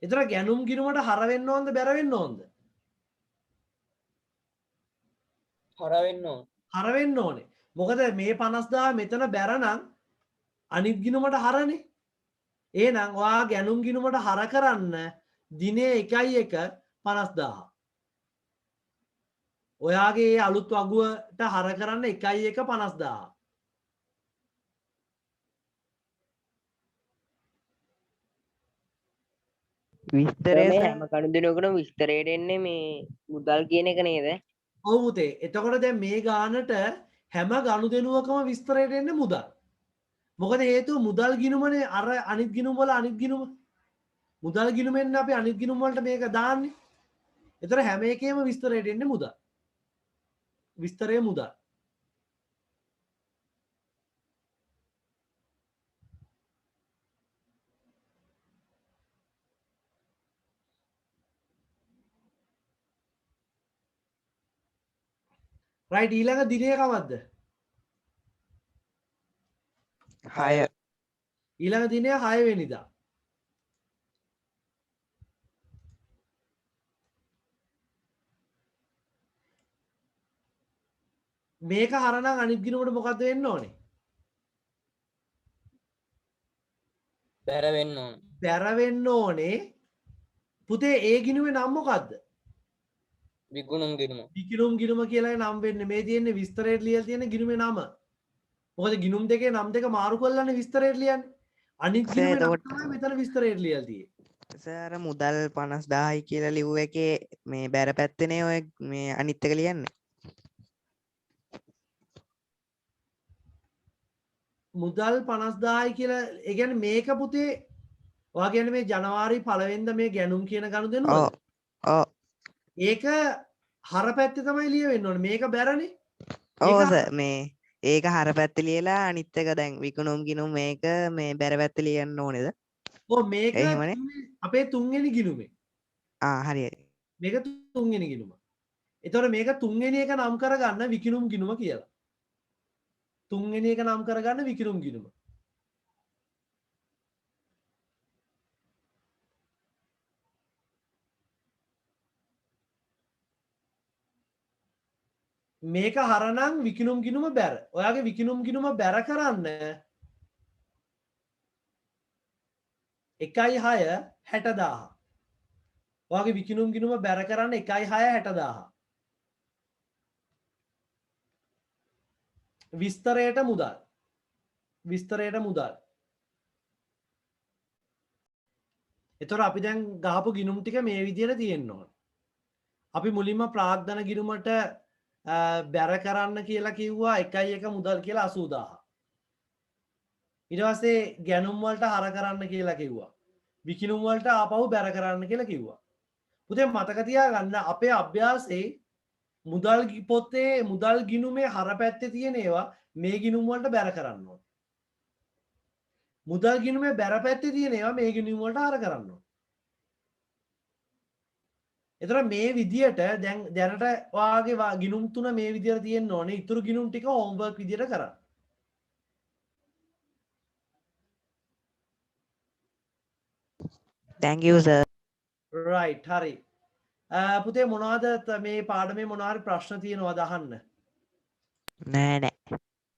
එතන ගැනුම් ගිණුමට හර වෙන්න ඕනද බැර වෙන්න ඕනද? හර වෙන්න ඕන. හර වෙන්න ඕනේ. මොකද මේ 50000 මෙතන බැර නම් අනිත් ගිණුමට හරනේ. එහෙනම් ඔයා ගැනුම් ගිණුමට හර කරන්න දිනේ 1.1 50000. ඔයාගේ ඒ අලුත් වගුවට හර කරන්න 1.1 50000. විස්තරය මේ සර් හැම කණුදිනකටම විස්තරයට එන්නේ මේ මුදල් කියන එක නේද? ඔව් පුතේ. එතකොට දැන් මේ ගානට හැම ගනුදෙනුවකම විස්තරයට එන්නේ මුදල්. මොකද හේතුව මුදල් ගිණුමනේ අර අනිත් ගිණුම වල අනිත් ගිණුම. මුදල් ගිණුමෙන් අපි අනිත් ගිණුම වලට මේක දාන්නේ. ඒතර හැම එකේම විස්තරයට එන්නේ මුදල්. විස්තරයේ මුදල්. රයිට් ඊළඟ දිනය කවද්ද? 6 ඊළඟ දිනය 6 වෙනිදා. මේක හරනම් අනිත් ගිණුමට මොකද්ද වෙන්න ඕනේ? බැර වෙන්න ඕන. බැර වෙන්න ඕනේ. පුතේ ඒ ගිණුමේ නම මොකද්ද? විගුණුම් ගිණුම. විගිණුම් ගිණුම කියලා නම් වෙන්නේ. මේ තියෙන්නේ විස්තරයට ලියලා තියෙන ගිණුමේ නම. මොකද ගිණුම් දෙකේ නම් දෙක මාරු කරලානේ විස්තරයට ලියන්නේ. අනිත් සර්, ගිණුමේ නම එතකොට- තමයි මෙතන විස්තරයට ලියලා තියෙන්නේ. සර් මුදල් 50000යි කියලා ලිව්ව එකේ මේ බැර පැත්තේනේ ඔය මේ අනිත් එක ලියන්නේ. මුදල් 50000යි කියලා ඒ කියන්නේ මේක පුතේ ඔයා කියන්නේ මේ ජනවාරි 1 වෙනිදා මේ ගැනුම් කියන ඔව් ගනුදෙනුවද? ඔව් ඒක හර පැත්තේ තමයි ලියවෙන්න ඕනේ. මේක බැරනේ. ඔව් ඒක සර් මේ ඒක හර පැත්ත ලියලා අනිත් එක දැන් විකුණුම් ගිණුම් මේක මේ බැර පැත්ත ලියන්න ඕනේද? ඔව් මේක එහෙමනේ. අපේ 3 වෙනි ගිණුමේ. හරි හරි. මේක 3 වෙනි ගිණුම. ඒතකොට මේක 3 වෙනි එක නම් කරගන්න විකිණුම් ගිණුම කියලා. 3 වෙනි එක නම් කරගන්න විකිණුම් ගිණුම. මේක හරනම් විකිණුම් ගිණුම බැර. ඔයාගේ විකිණුම් ගිණුම බැර කරන්න 1.6 60000. ඔයාගේ විකිණුම් ගිණුම බැර කරන්න 1.6 60000. විස්තරයට මුදල්. විස්තරයට මුදල්. එතකොට අපි දැන් ගහපු ගිණුම් ටික මේ විදිහට තියෙන්න ඕන. අපි මුලින්ම ප්‍රාග්ධන ගිණුමට බැර කරන්න කියලා කිව්වා 1.1 මුදල් කියලා 80000. ඊට පස්සේ ගැනුම් වලට හර කරන්න කියලා කිව්වා. විකිණුම් වලට ආපහු බැර කරන්න කියලා කිව්වා. පුතේ මතක තියාගන්න අපේ අභ්‍යාසයේ මුදල් පොතේ මුදල් ගිණුමේ හර පැත්තේ තියෙන ඒවා මේ ගිණුම් වලට බැර කරන්න ඕන. මුදල් ගිණුමේ බැර පැත්තේ තියෙන ඒවා මේ ගිණුම් වලට හර කරන්න ඕන. එතකොට මේ විදියට දැන් දැනට ඔයාගේ ගිණුම් තුන මේ විදියට තියෙන්න ඕනේ. ඊතුරු ගිණුම් ටික හෝම්වර්ක් විදියට කරන්න. thank you sir. right හරි. පුතේ මොනවද මේ පාඩමේ මොනවා හරි ප්‍රශ්න තියෙනවද අහන්න? නෑ නෑ.